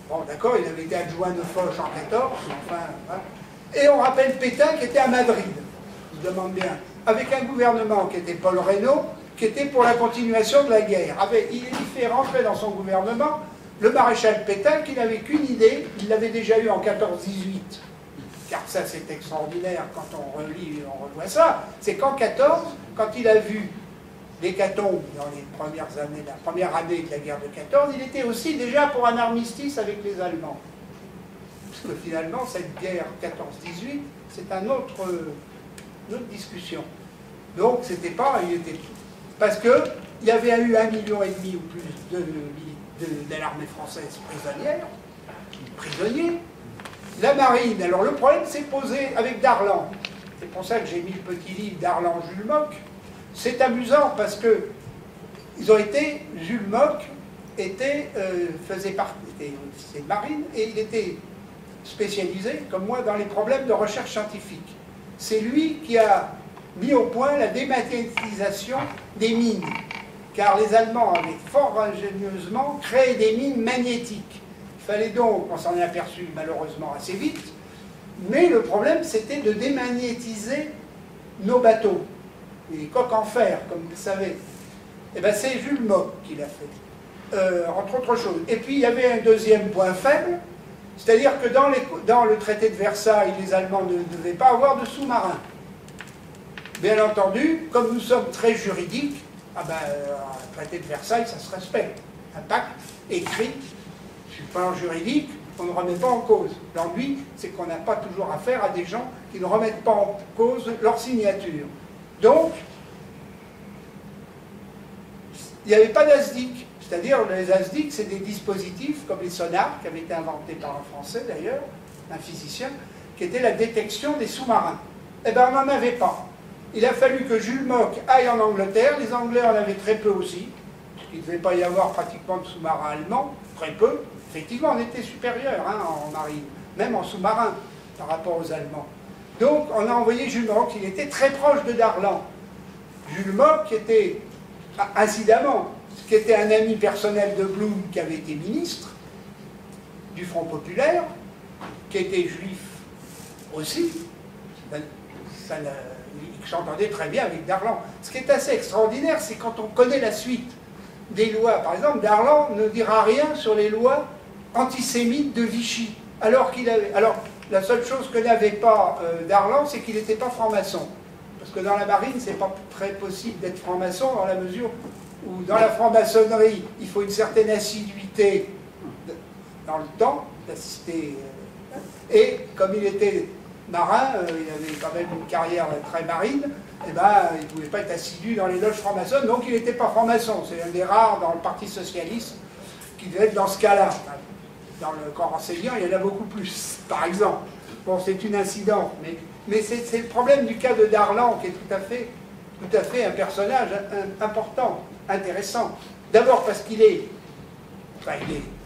Bon, d'accord, il avait été adjoint de Foch en 14, enfin, hein. Et on rappelle Pétain qui était à Madrid, je me demande bien, avec un gouvernement qui était Paul Reynaud, qui était pour la continuation de la guerre. Il fait rentrer dans son gouvernement le maréchal Pétain qui n'avait qu'une idée, il l'avait déjà eu en 14-18, car ça c'est extraordinaire quand on relit et on revoit ça, c'est qu'en 14, quand il a vu l'hécatombe dans les premières années, la première année de la guerre de 14, il était aussi déjà pour un armistice avec les Allemands. Parce que finalement, cette guerre 14-18, c'est une autre discussion. Donc, c'était pas... parce qu'il y avait eu 1,5 million ou plus de l'armée française prisonniers. La marine, alors le problème s'est posé avec Darlan. C'est pour ça que j'ai mis le petit livre Darlan-Jules Mock. C'est amusant parce que Jules Mock faisait partie des officiers de marine et il était spécialisé, comme moi, dans les problèmes de recherche scientifique. C'est lui qui a mis au point la dématérialisation des mines, car les Allemands avaient fort ingénieusement créé des mines magnétiques. Il fallait donc, on s'en est aperçu malheureusement assez vite, mais le problème c'était de démagnétiser nos bateaux, les coques en fer, comme vous le savez. Et bien c'est Jules Mock qui l'a fait, entre autres choses. Et puis il y avait un deuxième point faible, c'est-à-dire que dans le traité de Versailles, les Allemands ne devaient pas avoir de sous-marins. Bien entendu, comme nous sommes très juridiques, un traité de Versailles, ça se respecte. Un pacte écrit, sur le plan juridique, on ne remet pas en cause. L'ennui, c'est qu'on n'a pas toujours affaire à des gens qui ne remettent pas en cause leur signature. Donc, il n'y avait pas d'ASDIC. C'est-à-dire, les ASDIC, c'est des dispositifs comme les sonars, qui avaient été inventés par un Français d'ailleurs, un physicien, qui était la détection des sous-marins. Eh bien, on n'en avait pas. Il a fallu que Jules Mock aille en Angleterre. Les Anglais en avaient très peu aussi. Il ne devait pas y avoir pratiquement de sous-marins allemands, très peu. Effectivement, on était supérieur en marine, même en sous-marin, par rapport aux Allemands. Donc, on a envoyé Jules Mock, il était très proche de Darlan. Jules Mock, qui était, incidemment, qui était un ami personnel de Blum, qui avait été ministre du Front Populaire, qui était juif aussi. Il s'entendait très bien avec Darlan. Ce qui est assez extraordinaire, c'est quand on connaît la suite des lois. Par exemple, Darlan ne dira rien sur les lois antisémites de Vichy. Alors la seule chose que n'avait pas Darlan, c'est qu'il n'était pas franc-maçon. Parce que dans la marine, c'est pas très possible d'être franc-maçon dans la mesure où dans la franc-maçonnerie, il faut une certaine assiduité dans le temps, d'assister. Et comme il était marin, il avait quand même une carrière très marine, et il ne pouvait pas être assidu dans les loges franc-maçonnes, donc il n'était pas franc-maçon. C'est un des rares dans le Parti Socialiste qui devait être dans ce cas-là. Dans le corps enseignant, il y en a beaucoup plus, par exemple. Bon, c'est une incidente, mais c'est le problème du cas de Darlan, qui est tout à fait un personnage important, intéressant. D'abord parce qu'il est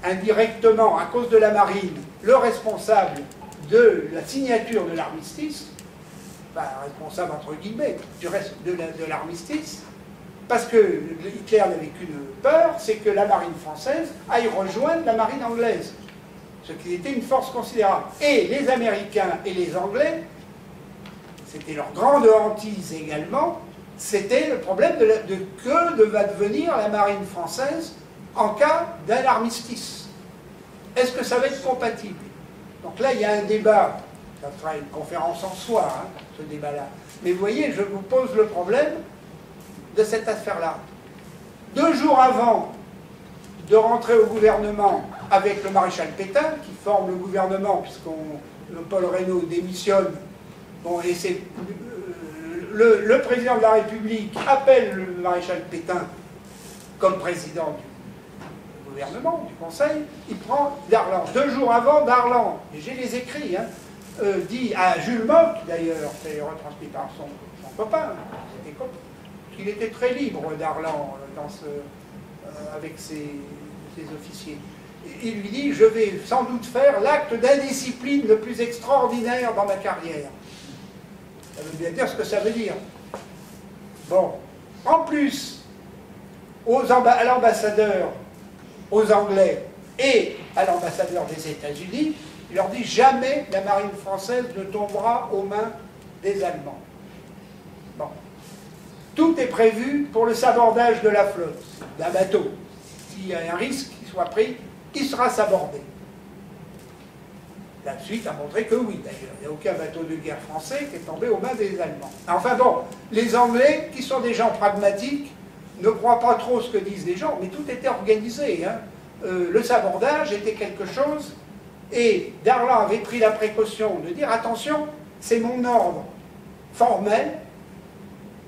indirectement, à cause de la marine, le responsable de la signature de l'armistice, responsable entre guillemets du reste de l'armistice, parce que Hitler n'avait qu'une peur, c'est que la marine française aille rejoindre la marine anglaise, ce qui était une force considérable. Et les Américains et les Anglais, c'était leur grande hantise également, c'était le problème de que va devenir la marine française en cas d'un armistice. Est-ce que ça va être compatible? Donc là, il y a un débat, ça sera une conférence en soi, hein, ce débat-là. Mais vous voyez, je vous pose le problème de cette affaire-là. 2 jours avant de rentrer au gouvernement avec le maréchal Pétain, qui forme le gouvernement, Paul Reynaud démissionne, bon, et c'est le président de la République appelle le maréchal Pétain comme président du gouvernement, du Conseil, il prend Darlan. 2 jours avant, Darlan, et j'ai les écrits, hein, dit à Jules Mock, d'ailleurs, c'est retransmis par son copain, qu'il était très libre, Darlan, avec ses officiers. Il lui dit, je vais sans doute faire l'acte d'indiscipline le plus extraordinaire dans ma carrière. Ça veut bien dire ce que ça veut dire. Bon. En plus, à l'ambassadeur, aux Anglais et à l'ambassadeur des États-Unis, il leur dit jamais la marine française ne tombera aux mains des Allemands. Bon. Tout est prévu pour le sabordage de la flotte, d'un bateau. S'il y a un risque qui soit pris, il sera sabordé. La suite a montré que oui, d'ailleurs. Il n'y a aucun bateau de guerre français qui est tombé aux mains des Allemands. Enfin bon, les Anglais, qui sont des gens pragmatiques, ne croient pas trop ce que disent les gens, mais tout était organisé. Hein. Le sabordage était quelque chose, et Darlan avait pris la précaution de dire, attention, c'est mon ordre formel,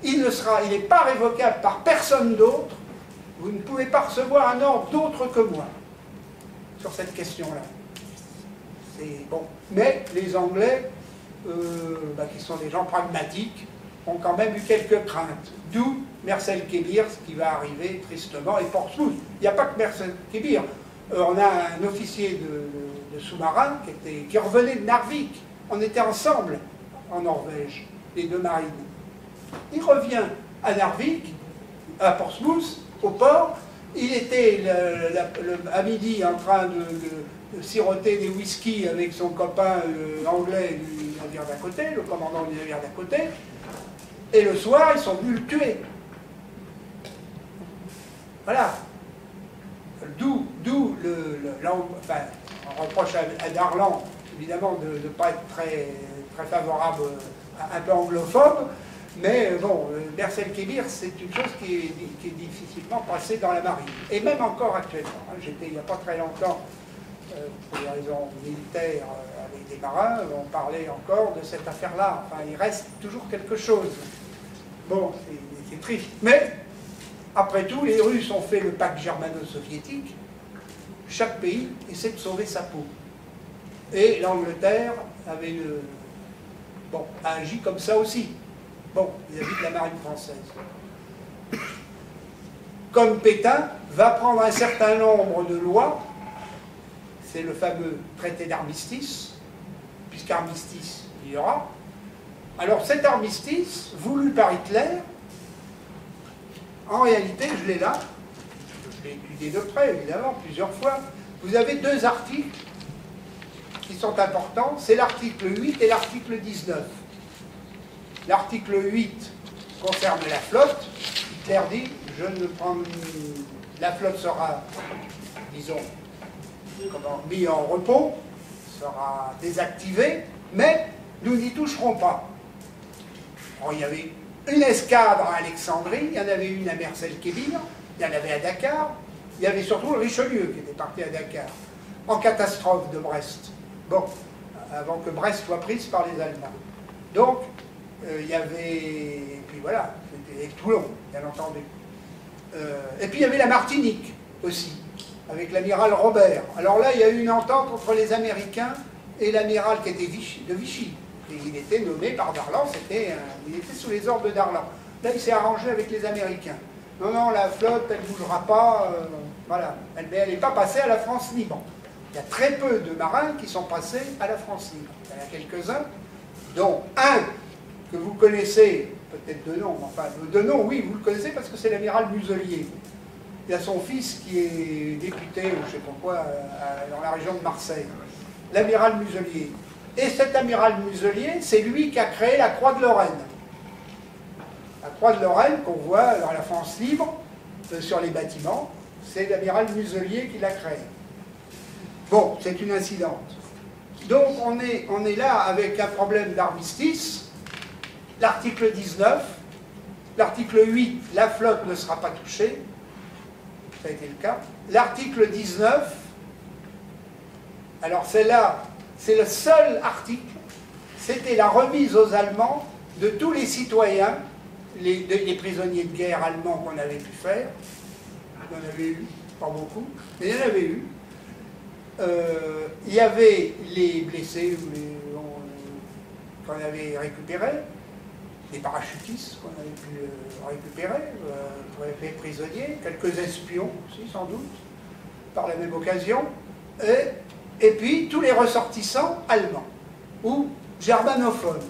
il n'est pas révocable par personne d'autre, vous ne pouvez pas recevoir un ordre d'autre que moi, sur cette question-là. Bon. Mais les Anglais, qui sont des gens pragmatiques, ont quand même eu quelques craintes. D'où Mersel Kébir, ce qui va arriver tristement, et Portsmouth. Il n'y a pas que Mersel Kébir. On a un officier de sous-marin qui revenait de Narvik. On était ensemble en Norvège, les 2 marines. Il revient à Narvik, à Portsmouth, au port. Il était à midi en train de siroter des whisky avec son copain anglais du navire d'à côté, le commandant du navire d'à côté, et le soir, ils sont venus le tuer. Voilà. D'où on reproche à Darlan, évidemment, de ne pas être très, très favorable, un peu anglophobe, mais bon, Mersel Kébir, c'est une chose qui est difficilement passée dans la marine, et même encore actuellement. Hein, j'étais il n'y a pas très longtemps, pour des raisons militaires, avec des marins, on parlait encore de cette affaire-là. Enfin, il reste toujours quelque chose. Bon, c'est triste. Mais, après tout, les Russes ont fait le pacte germano-soviétique. Chaque pays essaie de sauver sa peau. Et l'Angleterre avait a agi comme ça aussi. Bon, vis-à-vis de la marine française. Comme Pétain va prendre un certain nombre de lois, c'est le fameux traité d'armistice, puisqu'armistice il y aura. Alors cet armistice, voulu par Hitler, en réalité, je l'ai là, je l'ai étudié de près, évidemment, plusieurs fois. Vous avez 2 articles qui sont importants, c'est l'article 8 et l'article 19. L'article 8 concerne la flotte. Hitler dit, la flotte sera, disons, mis en repos, sera désactivée, mais nous n'y toucherons pas. Alors, il y avait une escadre à Alexandrie, il y en avait une à Mersel Kébir, il y en avait à Dakar, il y avait surtout le Richelieu qui était parti à Dakar, en catastrophe de Brest. Bon, avant que Brest soit prise par les Allemands. Donc, il y avait, et puis voilà, c'était Toulon, bien entendu. Et puis il y avait la Martinique aussi, avec l'amiral Robert. Alors là, il y a eu une entente entre les Américains et l'amiral qui était de Vichy. Et il était nommé par Darlan, il était sous les ordres de Darlan. Là, il s'est arrangé avec les Américains. Non, non, la flotte, elle ne bougera pas, voilà. Elle n'est pas passée à la France libre. Il y a très peu de marins qui sont passés à la France libre. Il y en a quelques-uns, dont un que vous connaissez, peut-être de nom, enfin, de nom, oui, vous le connaissez parce que c'est l'amiral Muselier. Il y a son fils qui est député, ou je ne sais pas quoi, dans la région de Marseille. L'amiral Muselier. Et cet amiral Muselier, c'est lui qui a créé la Croix de Lorraine. La Croix de Lorraine qu'on voit dans la France libre, sur les bâtiments, c'est l'amiral Muselier qui l'a créée. Bon, c'est une incidente. Donc on est là avec un problème d'armistice. L'article 19, l'article 8, la flotte ne sera pas touchée. Ça a été le cas. L'article 19, alors celle-là, c'est le seul article, c'était la remise aux Allemands de tous les citoyens, les prisonniers de guerre allemands qu'on avait pu faire. Il y en avait eu, pas beaucoup, mais il y en avait eu. Il y avait les blessés qu'on avait récupérés, les parachutistes qu'on avait pu récupérer, pour les faire prisonniers, quelques espions aussi sans doute, par la même occasion, et puis tous les ressortissants allemands ou germanophones.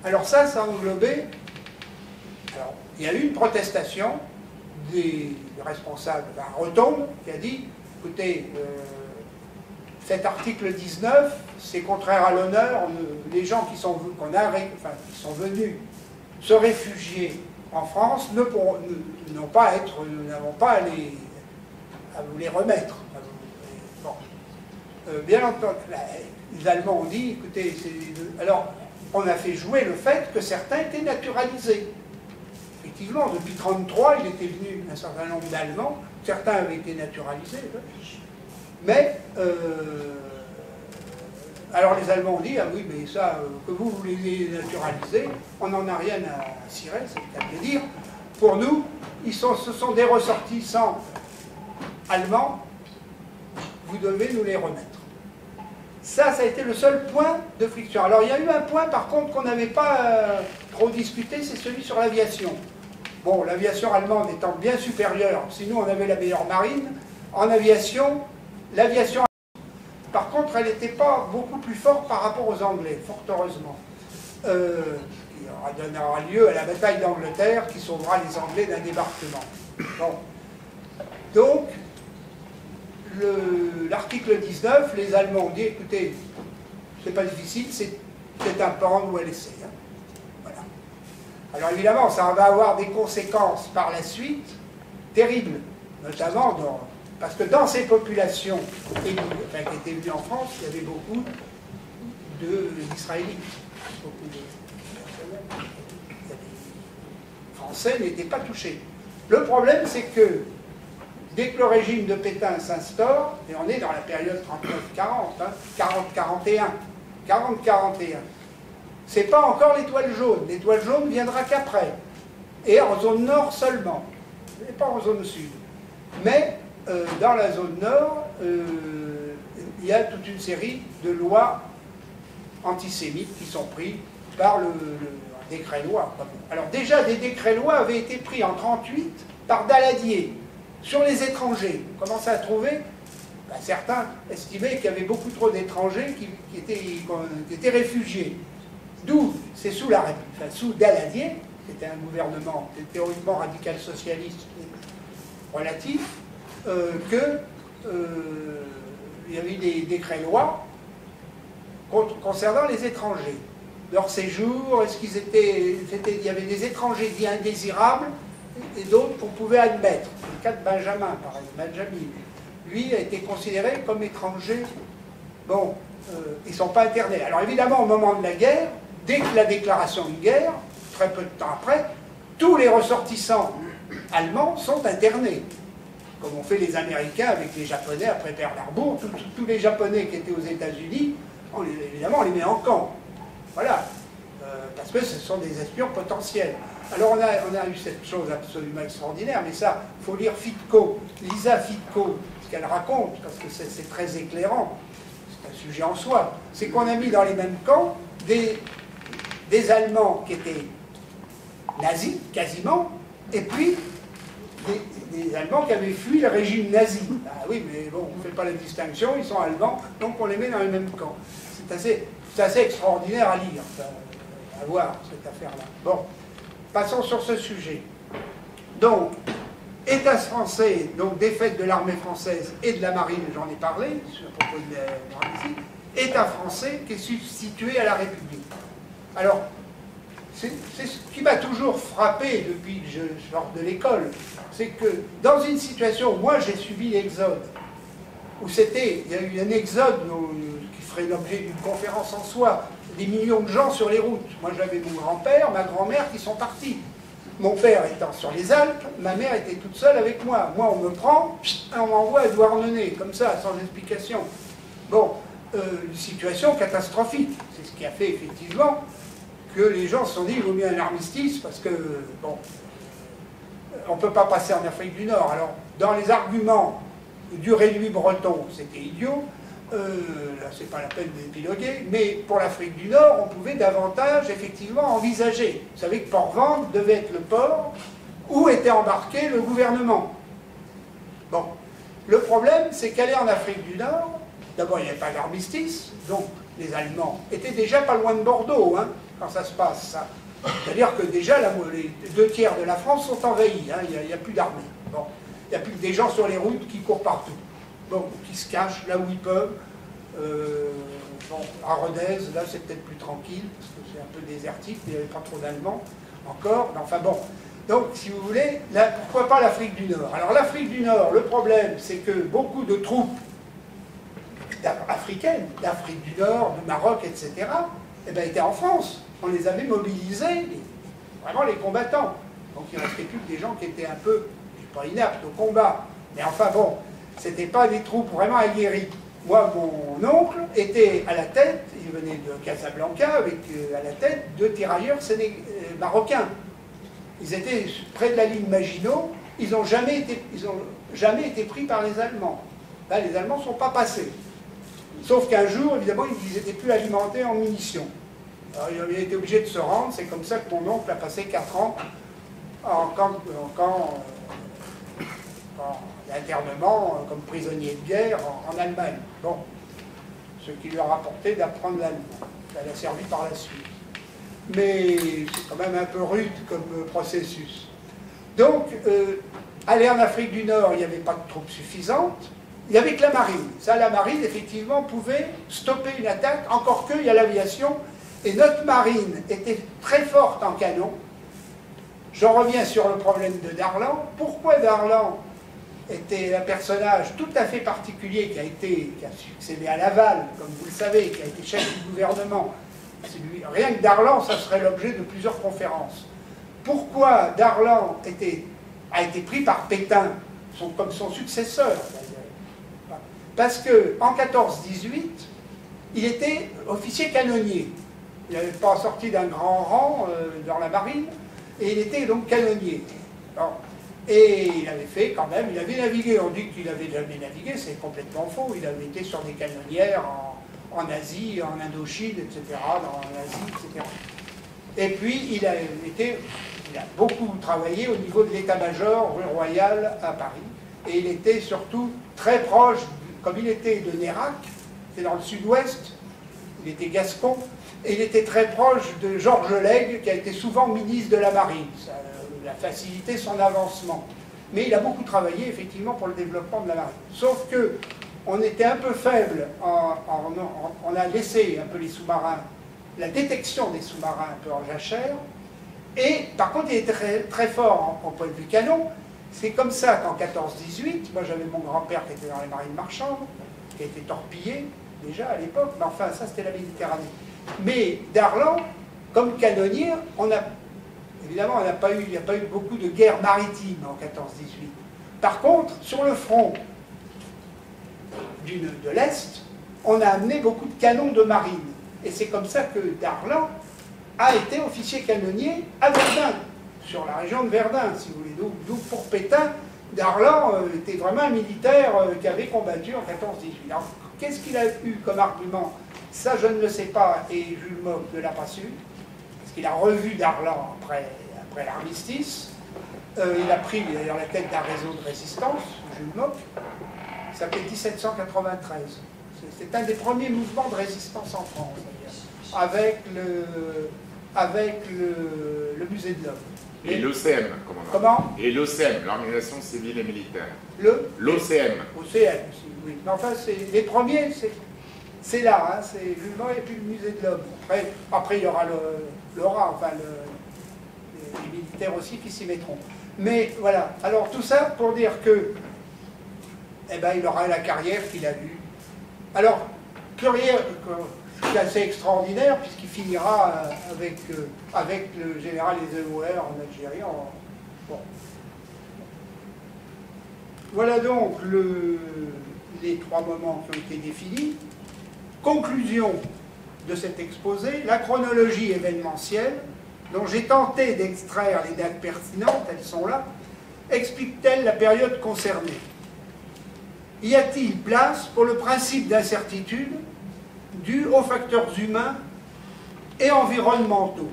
Alors ça englobait. Alors, il y a eu une protestation des responsables, Rotonde, qui a dit écoutez, cet article 19, c'est contraire à l'honneur. Les gens qui sont venus se réfugier en France n'ont pas à vous les remettre. Bon. Bien entendu, les Allemands ont dit écoutez, alors on a fait jouer le fait que certains étaient naturalisés. Effectivement, depuis 1933, il était venu un certain nombre d'Allemands, certains avaient été naturalisés, mais alors les Allemands ont dit ah oui, mais ça, que vous les naturaliser, on n'en a rien à cirer, c'est le cas de le dire. Pour nous, ce sont des ressortissants allemands, vous devez nous les remettre. Ça a été le seul point de friction. Alors il y a eu un point par contre qu'on n'avait pas trop discuté, c'est celui sur l'aviation. Bon, l'aviation allemande étant bien supérieure, sinon on avait la meilleure marine, en aviation, l'aviation par contre elle n'était pas beaucoup plus forte par rapport aux Anglais, fort heureusement. Qui donnera lieu à la bataille d'Angleterre qui sauvera les Anglais d'un débarquement. Bon. Donc, l'article 19, les Allemands ont dit, écoutez, c'est pas difficile, c'est un pan ou à laisser. Hein. Voilà. Alors évidemment, ça va avoir des conséquences par la suite terribles, notamment parce que dans ces populations qui étaient venues en France, il y avait beaucoup d'Israélites. Beaucoup de Français n'étaient pas touchés. Le problème, c'est que dès que le régime de Pétain s'instaure, et on est dans la période 39-40, hein, 40-41, c'est pas encore l'étoile jaune. L'étoile jaune viendra qu'après, et en zone nord seulement, et pas en zone sud. Mais dans la zone nord, il y a toute une série de lois antisémites qui sont prises par le décret-loi. Alors déjà, des décrets-lois avaient été pris en 1938 par Daladier sur les étrangers. On commençait à trouver, certains estimaient qu'il y avait beaucoup trop d'étrangers qui étaient réfugiés. D'où, c'est sous Daladier, c'était un gouvernement théoriquement radical socialiste relatif, il y avait des décrets-lois concernant les étrangers. Leur séjour, il y avait des étrangers dits indésirables et d'autres qu'on pouvait admettre. C'est le cas de Benjamin, par exemple. Benjamin, lui, a été considéré comme étranger. Bon, ils ne sont pas internés. Alors évidemment, au moment de la guerre, dès que la déclaration de guerre, très peu de temps après, tous les ressortissants allemands sont internés. Comme ont fait les Américains avec les Japonais après Pearl Harbor. Tous les Japonais qui étaient aux États-Unis, évidemment, on les met en camp. Voilà. Parce que ce sont des espions potentiels. Alors on a eu cette chose absolument extraordinaire, mais ça, il faut lire Fitko, Lisa Fitko, ce qu'elle raconte, parce que c'est très éclairant, c'est un sujet en soi. C'est qu'on a mis dans les mêmes camps des Allemands qui étaient nazis, quasiment, et puis des Allemands qui avaient fui le régime nazi. Ah oui, mais bon, on ne fait pas la distinction, ils sont Allemands, donc on les met dans les mêmes camps. C'est assez extraordinaire à lire, à voir cette affaire-là. Bon, passons sur ce sujet. Donc, État français, donc défaite de l'armée française et de la marine, j'en ai parlé, à propos de l'armée, État français qui est substitué à la République. Alors, c'est ce qui m'a toujours frappé depuis que je sors de l'école, c'est que dans une situation où moi j'ai subi l'exode, où il y a eu un exode qui ferait l'objet d'une conférence en soi, des millions de gens sur les routes. Moi j'avais mon grand-père, ma grand-mère qui sont partis. Mon père étant sur les Alpes, ma mère était toute seule avec moi. Moi on me prend, on m'envoie à Douarnenez, comme ça, sans explication. Bon, une situation catastrophique. C'est ce qui a fait effectivement que les gens se sont dit il vaut mieux un armistice parce que, bon, on ne peut pas passer en Afrique du Nord. Alors, dans les arguments du réduit breton, c'était idiot. Là, c'est pas la peine d'épiloguer, mais pour l'Afrique du Nord, on pouvait davantage, effectivement, envisager. Vous savez que Port-Vente devait être le port où était embarqué le gouvernement. Bon. Le problème, c'est qu'aller en Afrique du Nord, d'abord, il n'y avait pas d'armistice, donc les Allemands étaient déjà pas loin de Bordeaux, hein, quand ça se passe, ça. C'est-à-dire que déjà, les 2/3 de la France sont envahis, hein, il n'y a plus d'armée. Bon. Il n'y a plus que des gens sur les routes qui courent partout. Bon, qui se cachent là où ils peuvent. Bon, à Rodez, là c'est peut-être plus tranquille, parce que c'est un peu désertique, il n'y avait pas trop d'Allemands encore. Enfin bon. Donc, si vous voulez, là, pourquoi pas l'Afrique du Nord? Alors l'Afrique du Nord, le problème, c'est que beaucoup de troupes africaines, d'Afrique du Nord, du Maroc, etc., eh ben, étaient en France. On les avait mobilisés, vraiment les combattants. Donc il ne restait plus que des gens qui étaient un peu, pas inaptes au combat. Mais enfin bon, c'était pas des troupes vraiment aguerries. Moi, mon oncle était à la tête, il venait de Casablanca, avec à la tête 2 tirailleurs marocains. Ils étaient près de la ligne Maginot, ils n'ont jamais été pris par les Allemands. Là, les Allemands ne sont pas passés. Sauf qu'un jour, évidemment, ils n'étaient plus alimentés en munitions. Alors, il avait été obligé de se rendre, c'est comme ça que mon oncle a passé 4 ans en camp d'internement comme prisonnier de guerre en Allemagne. Bon, ce qui lui a rapporté d'apprendre l'allemand. Ça l'a servi par la suite. Mais c'est quand même un peu rude comme processus. Donc, aller en Afrique du Nord, il n'y avait pas de troupes suffisantes. Il n'y avait que la marine. Ça, la marine, effectivement, pouvait stopper une attaque, encore qu'il y a l'aviation. Et notre marine était très forte en canon. J'en reviens sur le problème de Darlan. Pourquoi Darlan était un personnage tout à fait particulier qui a succédé à Laval, comme vous le savez, qui a été chef du gouvernement. Rien que Darlan, ça serait l'objet de plusieurs conférences. Pourquoi Darlan a été pris par Pétain, comme son successeur d'ailleurs? Parce qu'en 14-18, il était officier canonnier. Il n'avait pas sorti d'un grand rang dans la marine, et il était donc canonnier. Alors, et il avait fait quand même, il avait navigué. On dit qu'il n'avait jamais navigué, c'est complètement faux. Il avait été sur des canonnières en Asie, en Indochine, etc., dans l'Asie, etc. Et puis, il a beaucoup travaillé au niveau de l'état-major royal à Paris. Et il était surtout très proche, comme il était de Nérac, c'est dans le sud-ouest, il était gascon, et il était très proche de Georges Lègue, qui a été souvent ministre de la Marine. Ça a facilité son avancement. Mais il a beaucoup travaillé, effectivement, pour le développement de la marine. Sauf que on était un peu faible, on a laissé un peu les sous-marins, la détection des sous-marins un peu en jachère, et par contre, il était très, très fort en point de vue canon. C'est comme ça qu'en 14-18, moi j'avais mon grand-père qui était dans les marines marchandes, qui a été torpillé, déjà à l'époque, mais enfin, ça c'était la Méditerranée. Mais Darlan, comme canonnier, évidemment, il n'y a pas eu beaucoup de guerres maritimes en 14-18. Par contre, sur le front de l'Est, on a amené beaucoup de canons de marine. Et c'est comme ça que Darlan a été officier canonnier à Verdun, sur la région de Verdun, si vous voulez. D'où pour Pétain, Darlan était vraiment un militaire qui avait combattu en 14-18. Alors, qu'est-ce qu'il a eu comme argument? Ça, je ne le sais pas, et Jules Mock ne l'a pas su, parce qu'il a revu Darlan après l'armistice. Il a pris d'ailleurs la tête d'un réseau de résistance, Jules Mock, qui s'appelait 1793. C'est un des premiers mouvements de résistance en France, d'ailleurs, avec le musée de l'Homme. Et l'OCM, comment? Et l'OCM, l'Organisation Civile et Militaire. L'OCM. OCM, oui. Mais enfin, les premiers, c'est là, hein, c'est Jules Mock et puis le musée de l'Homme. Après, il y aura l'ORA, enfin, les militaires aussi qui s'y mettront. Mais voilà, alors tout ça pour dire que eh ben, il aura la carrière qu'il a eue. Alors, carrière assez extraordinaire, puisqu'il finira avec le général Eisenhower en Algérie. Bon. Voilà donc les 3 moments qui ont été définis. Conclusion de cet exposé, la chronologie événementielle, dont j'ai tenté d'extraire les dates pertinentes, elles sont là, explique-t-elle la période concernée? Y a-t-il place pour le principe d'incertitude dû aux facteurs humains et environnementaux?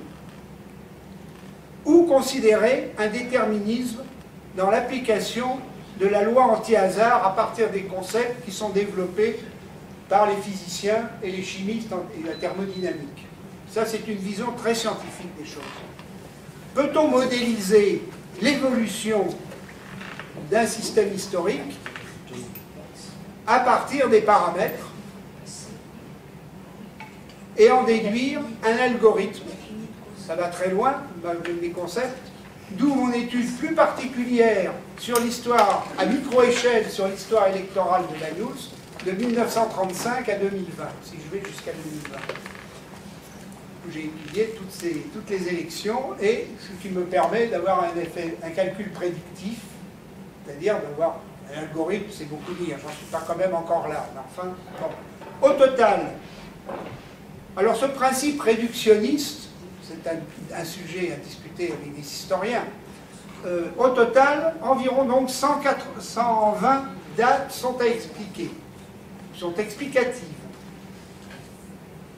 Ou considérer un déterminisme dans l'application de la loi anti-hasard à partir des concepts qui sont développés par les physiciens et les chimistes et la thermodynamique? Ça, c'est une vision très scientifique des choses. Peut-on modéliser l'évolution d'un système historique à partir des paramètres et en déduire un algorithme? Ça va très loin, les concepts, d'où mon étude plus particulière sur l'histoire, à micro-échelle, sur l'histoire électorale de l'ANULS, de 1935 à 2020, si je vais jusqu'à 2020. J'ai étudié toutes les élections, et ce qui me permet d'avoir un calcul prédictif, c'est-à-dire d'avoir un algorithme, c'est beaucoup dire, j'en suis pas quand même encore là, mais enfin, bon. Au total, alors ce principe réductionniste, c'est un sujet à discuter avec des historiens, au total, environ donc 120 dates sont à expliquer, sont explicatives.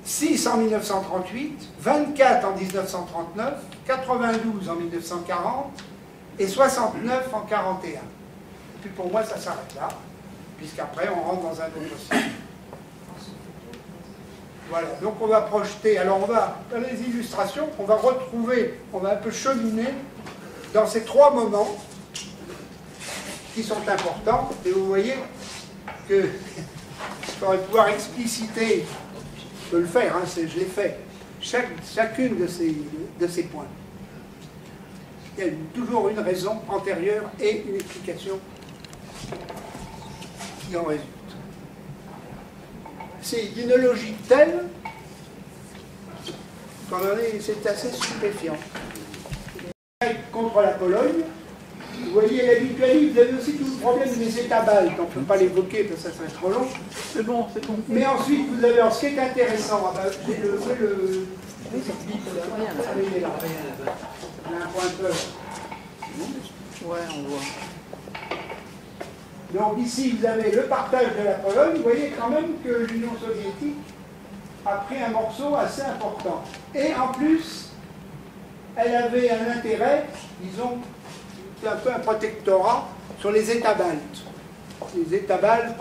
6 en 1938, 24 en 1939, 92 en 1940 et 69 en 1941. Et puis pour moi, ça s'arrête là, puisqu'après on rentre dans un autre cycle. Voilà, donc on va projeter, alors on va, dans les illustrations, on va retrouver, on va un peu cheminer dans ces 3 moments qui sont importants, et vous voyez que je pourrais pouvoir expliciter, je peux le faire, hein, je l'ai fait, chacune de ces points. Il y a toujours une raison antérieure et une explication qui en résulte. C'est d'une logique telle c'est assez stupéfiant. Contre la Pologne, vous voyez l'habitualité, vous avez aussi tout le problème des États baltes, on ne peut pas l'évoquer parce que ça serait trop long. C'est bon, c'est bon. Mais ensuite, vous avez, alors, ce qui est intéressant, j'ai le il est là. On a un pointeur. Ouais, on voit. Donc ici, vous avez le partage de la Pologne. Vous voyez quand même que l'Union soviétique a pris un morceau assez important. Et en plus, elle avait un intérêt, disons, c'est un peu un protectorat sur les États baltes. Les États baltes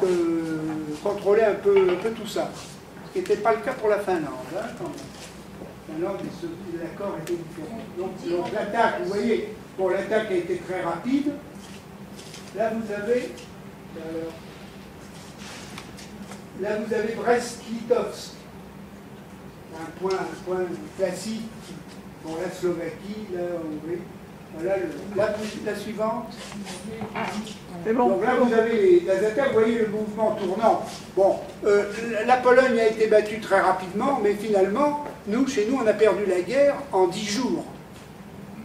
contrôlaient un peu tout ça. Ce qui n'était pas le cas pour la Finlande. Hein, quand même. La Finlande, l'accord était différent. Donc l'attaque, vous voyez, bon, l'attaque a été très rapide. Là, vous avez Brest-Litovsk, un point classique pour la Slovaquie, la Hongrie. Voilà la suivante. C'est bon. Donc là, vous avez les attaques, vous voyez le mouvement tournant. Bon, la Pologne a été battue très rapidement, mais finalement, chez nous, on a perdu la guerre en 10 jours.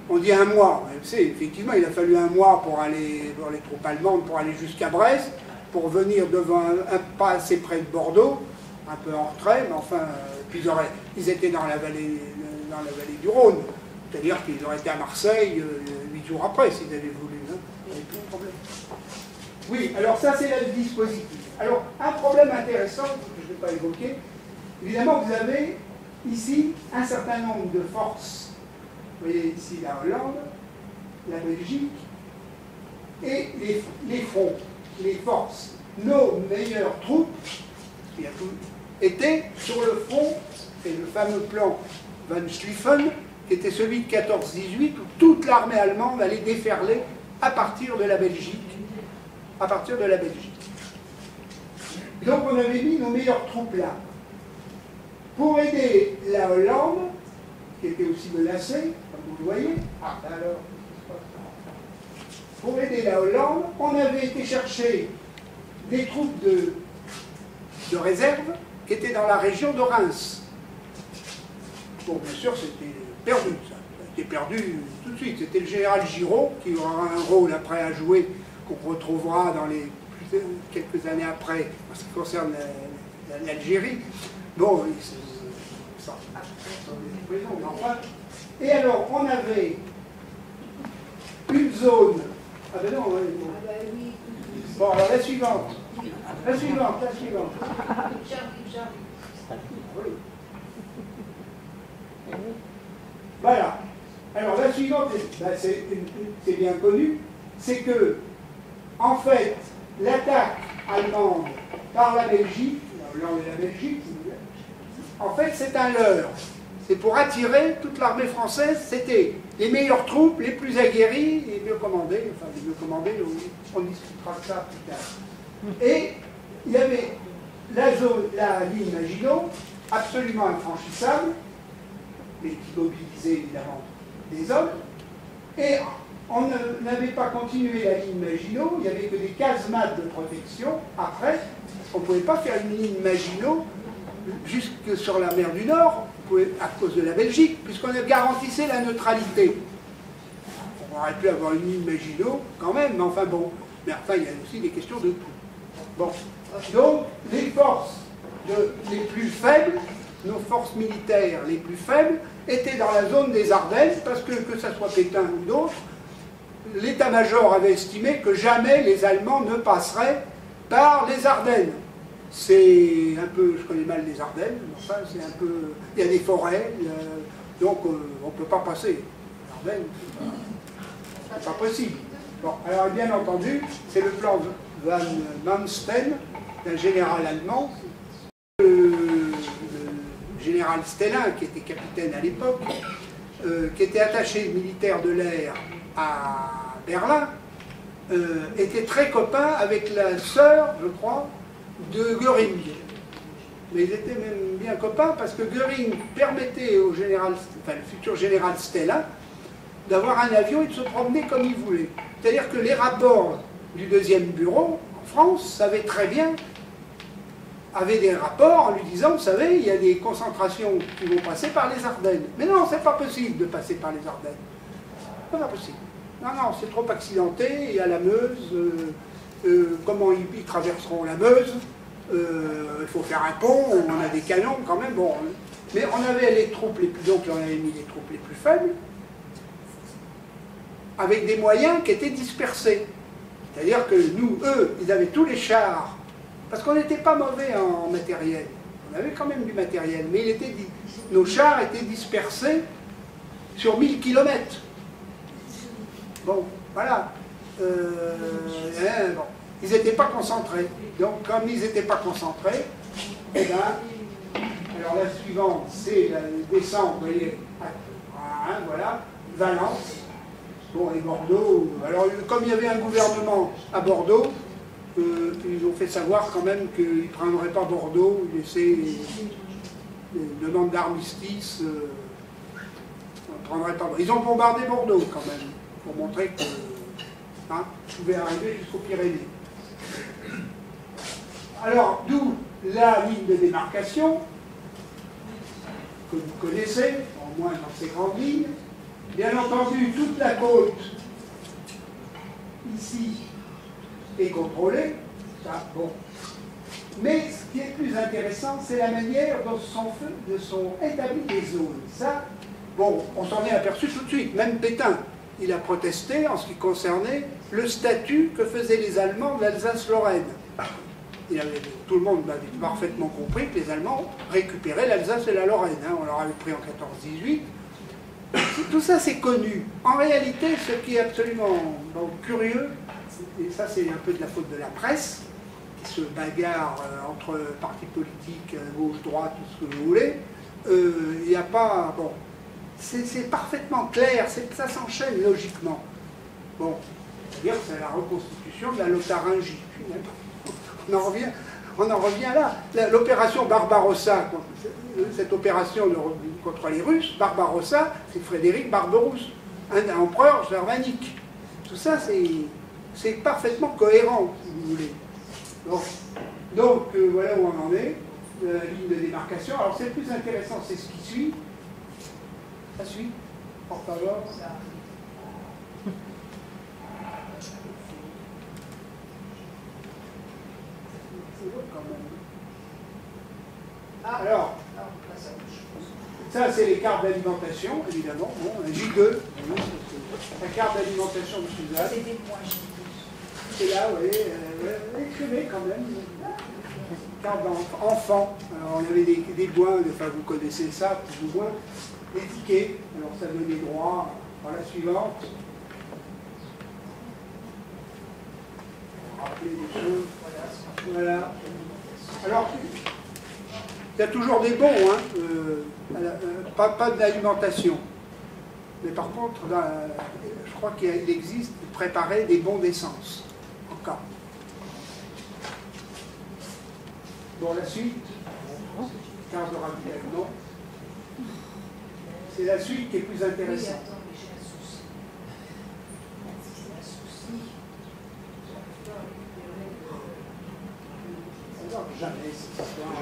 On dit un mois. Effectivement, il a fallu un mois pour les troupes allemandes pour aller jusqu'à Brest, pour venir devant pas assez près de Bordeaux, un peu en retrait, mais enfin, puis ils étaient dans la vallée du Rhône. C'est-à-dire qu'ils auraient été à Marseille 8 jours après, s'ils avaient voulu. Hein. Il n'y avait plus de problème. Oui, alors ça, c'est le dispositif. Alors, un problème intéressant, que je ne vais pas évoquer, évidemment, vous avez ici un certain nombre de forces. Vous voyez ici la Hollande, la Belgique, et les fronts, les forces. Nos meilleures troupes, qui a tout, étaient sur le front, c'est le fameux plan Von Schlieffen, qui était celui de 14-18, où toute l'armée allemande allait déferler à partir de la Belgique. À partir de la Belgique. Donc on avait mis nos meilleures troupes là. Pour aider la Hollande, qui était aussi menacée, comme vous le voyez, pour aider la Hollande, on avait été chercher des troupes de réserve qui étaient dans la région de Reims. Bon, bien sûr, c'était perdu, ça. Ça a été perdu tout de suite. C'était le général Giraud, qui aura un rôle après à jouer, qu'on retrouvera dans les quelques années après, en ce qui concerne l'Algérie. Bon, ça, enfin. Et alors, on avait une zone. Ah ben non, bon, alors la suivante. La suivante. Oui. Voilà. Alors la suivante, ben, c'est bien connu, c'est que, en fait, l'attaque allemande par la Belgique, l'Hollande et la Belgique, en fait, c'est un leurre. C'est pour attirer toute l'armée française, c'était les meilleures troupes, les plus aguerries et mieux commandées, enfin les mieux commandées, on discutera de ça plus tard. Et il y avait la ligne Maginot, absolument infranchissable, mais qui mobilisait évidemment des hommes, et on n'avait pas continué la ligne Maginot, il n'y avait que des casemates de protection après, on ne pouvait pas faire une ligne Maginot jusque sur la mer du Nord, à cause de la Belgique, puisqu'on garantissait la neutralité. On aurait pu avoir une ligne Maginot quand même, mais enfin bon. Mais enfin, il y a aussi des questions de coût. Bon. Donc, les forces les plus faibles, nos forces militaires les plus faibles, étaient dans la zone des Ardennes, parce que ça soit Pétain ou d'autres, l'état-major avait estimé que jamais les Allemands ne passeraient par les Ardennes. C'est un peu, je connais mal les Ardennes, enfin c'est un peu, il y a des forêts, donc on ne peut pas passer. Les Ardennes, c'est pas possible. Bon, alors bien entendu, c'est le plan Van Manstein, d'un général allemand, le général Stellin, qui était capitaine à l'époque, qui était attaché militaire de l'air à Berlin, était très copain avec la sœur, je crois, de Göring. Mais ils étaient même bien copains parce que Göring permettait au général, enfin le futur général Stellin, d'avoir un avion et de se promener comme il voulait. C'est-à-dire que les rapports du deuxième bureau en France savaient très bien, avaient des rapports en lui disant, vous savez, il y a des concentrations qui vont passer par les Ardennes. Mais non, c'est pas possible de passer par les Ardennes. C'est pas possible. Non, c'est trop accidenté, il y a la Meuse, comment ils traverseront la Meuse, il faut faire un pont, on a des canons quand même, bon. Mais on avait les troupes les plus, donc on avait mis les troupes les plus faibles, avec des moyens qui étaient dispersés. C'est-à-dire que nous, eux, ils avaient tous les chars, parce qu'on n'était pas mauvais en matériel, on avait quand même du matériel, mais nos chars étaient dispersés sur 1000 km. Bon, voilà. Bon. Ils n'étaient pas concentrés. Donc, comme ils n'étaient pas concentrés, eh bien, alors la suivante, c'est la descente, vous voyez, voilà, Valence, bon, et Bordeaux. Alors, comme il y avait un gouvernement à Bordeaux, ils ont fait savoir quand même qu'ils ne prendraient pas Bordeaux, ils laissaient des demandes d'armistice, on ne prendrait pas. Ils ont bombardé Bordeaux quand même, pour montrer que pouvait arriver jusqu'aux Pyrénées. Alors, d'où la ligne de démarcation, que vous connaissez, au moins dans ces grandes lignes. Bien entendu, toute la côte, ici, est contrôlée. Ça, bon. Mais ce qui est plus intéressant, c'est la manière dont sont établies les zones. Ça, bon, on s'en est aperçu tout de suite. Même Pétain, il a protesté en ce qui concernait le statut que faisaient les Allemands de l'Alsace-Lorraine. Tout le monde avait parfaitement compris que les Allemands récupéraient l'Alsace et la Lorraine. On leur avait pris en 14-18. Tout ça, c'est connu. En réalité, ce qui est absolument curieux, et ça c'est un peu de la faute de la presse, qui se bagarre entre partis politiques, gauche, droite, tout ce que vous voulez, il n'y a pas... Bon, c'est parfaitement clair, ça s'enchaîne logiquement. Bon, c'est-à-dire que c'est la reconstitution de la Lotharingie. On en revient là. L'opération Barbarossa, cette opération contre les Russes, Barbarossa, c'est Frédéric Barberousse, un empereur germanique. Tout ça, c'est parfaitement cohérent, si vous voulez. Bon. Donc, voilà où on en est, la ligne de démarcation. Alors, c'est le plus intéressant, c'est ce qui suit. Ça suit, por favor. C'est beau quand même. Ah, alors, ça c'est les cartes d'alimentation, évidemment. Bon, un J2, la carte d'alimentation de Suzanne. C'est des points J2. C'est là, vous voyez, écrivez quand même. Carte d'enfant. Alors, on avait des points, enfin vous connaissez ça, plus ou moins. Les tickets, alors ça donne des droits à la suivante. Rappeler des choses. Voilà. Alors, il y a toujours des bons, hein, pas de l'alimentation. Mais par contre, je crois qu'il existe préparer des bons d'essence. Encore. Bon, la suite. Carte de ravitaillement. C'est la suite qui est plus intéressante. Oui, attends, mais j'ai un souci. Si c'est un souci, Alors, jamais cette histoire.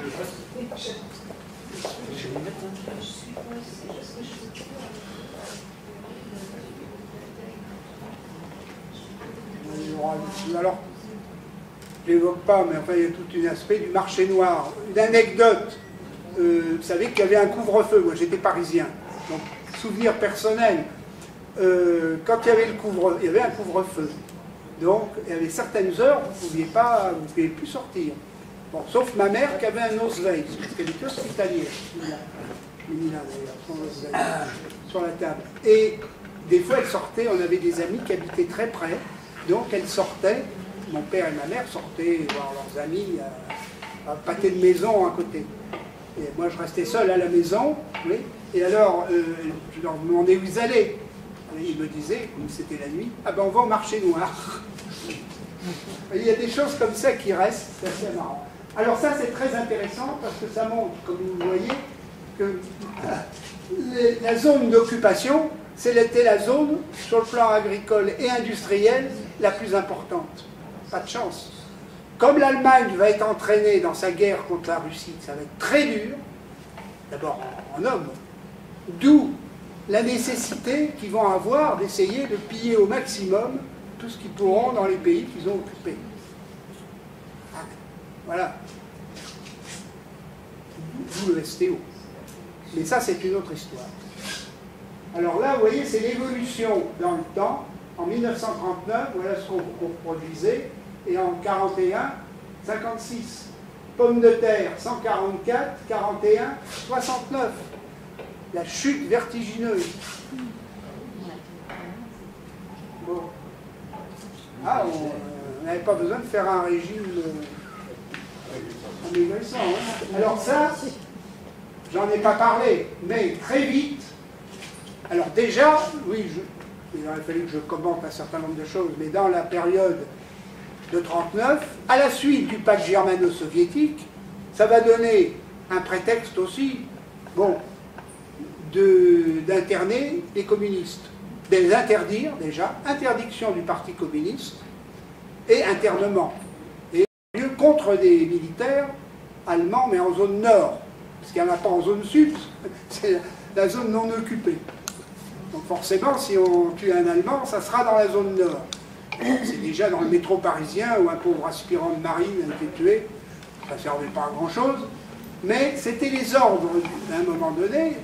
je suis pas, c'est juste que je suis Alors, je n'évoque pas, mais enfin, il y a tout un aspect du marché noir. Une anecdote, vous savez qu'il y avait un couvre-feu, moi j'étais parisien, donc souvenir personnel, quand il y avait il y avait un couvre-feu, donc il y avait certaines heures, vous ne pouviez plus sortir. Bon, sauf ma mère qui avait un Osweil, parce qu'elle était hospitalière. Je l'ai mis là d'ailleurs, son Osweil, sur la table. Et des fois elle sortait, on avait des amis qui habitaient très près, donc elle sortait, mon père et ma mère sortaient voir leurs amis à pâté de maison à côté. Et moi je restais seul à la maison, oui, et alors je leur demandais où ils allaient. Et ils me disaient, comme c'était la nuit, ah ben on va au marché noir. Et il y a des choses comme ça qui restent, c'est assez marrant. Alors ça c'est très intéressant parce que ça montre, comme vous voyez, que la zone d'occupation, c'était la zone, sur le plan agricole et industriel, la plus importante. Pas de chance. Comme l'Allemagne va être entraînée dans sa guerre contre la Russie, ça va être très dur, d'abord en hommes, d'où la nécessité qu'ils vont avoir d'essayer de piller au maximum tout ce qu'ils pourront dans les pays qu'ils ont occupés. Voilà. D'où le STO. Mais ça, c'est une autre histoire. Alors là, vous voyez, c'est l'évolution dans le temps. En 1939, voilà ce qu'on produisait. Et en 41, 56. Pommes de terre, 144, 41, 69. La chute vertigineuse. Bon. Ah, on n'avait pas besoin de faire un régime amaigrissant. Hein. Alors ça, j'en ai pas parlé, mais très vite. Alors déjà, oui, il aurait fallu que je commente un certain nombre de choses, mais dans la période de 1939, à la suite du pacte germano-soviétique, ça va donner un prétexte aussi, bon, d'interner les communistes, de les interdire déjà, interdiction du parti communiste et internement. Et lieu contre des militaires allemands, mais en zone nord, parce qu'il n'y en a pas en zone sud, c'est la zone non occupée. Donc forcément, si on tue un Allemand, ça sera dans la zone nord. C'est déjà dans le métro parisien où un pauvre aspirant de marine a été tué, ça ne servait pas à grand-chose, mais c'était les ordres à un moment donné.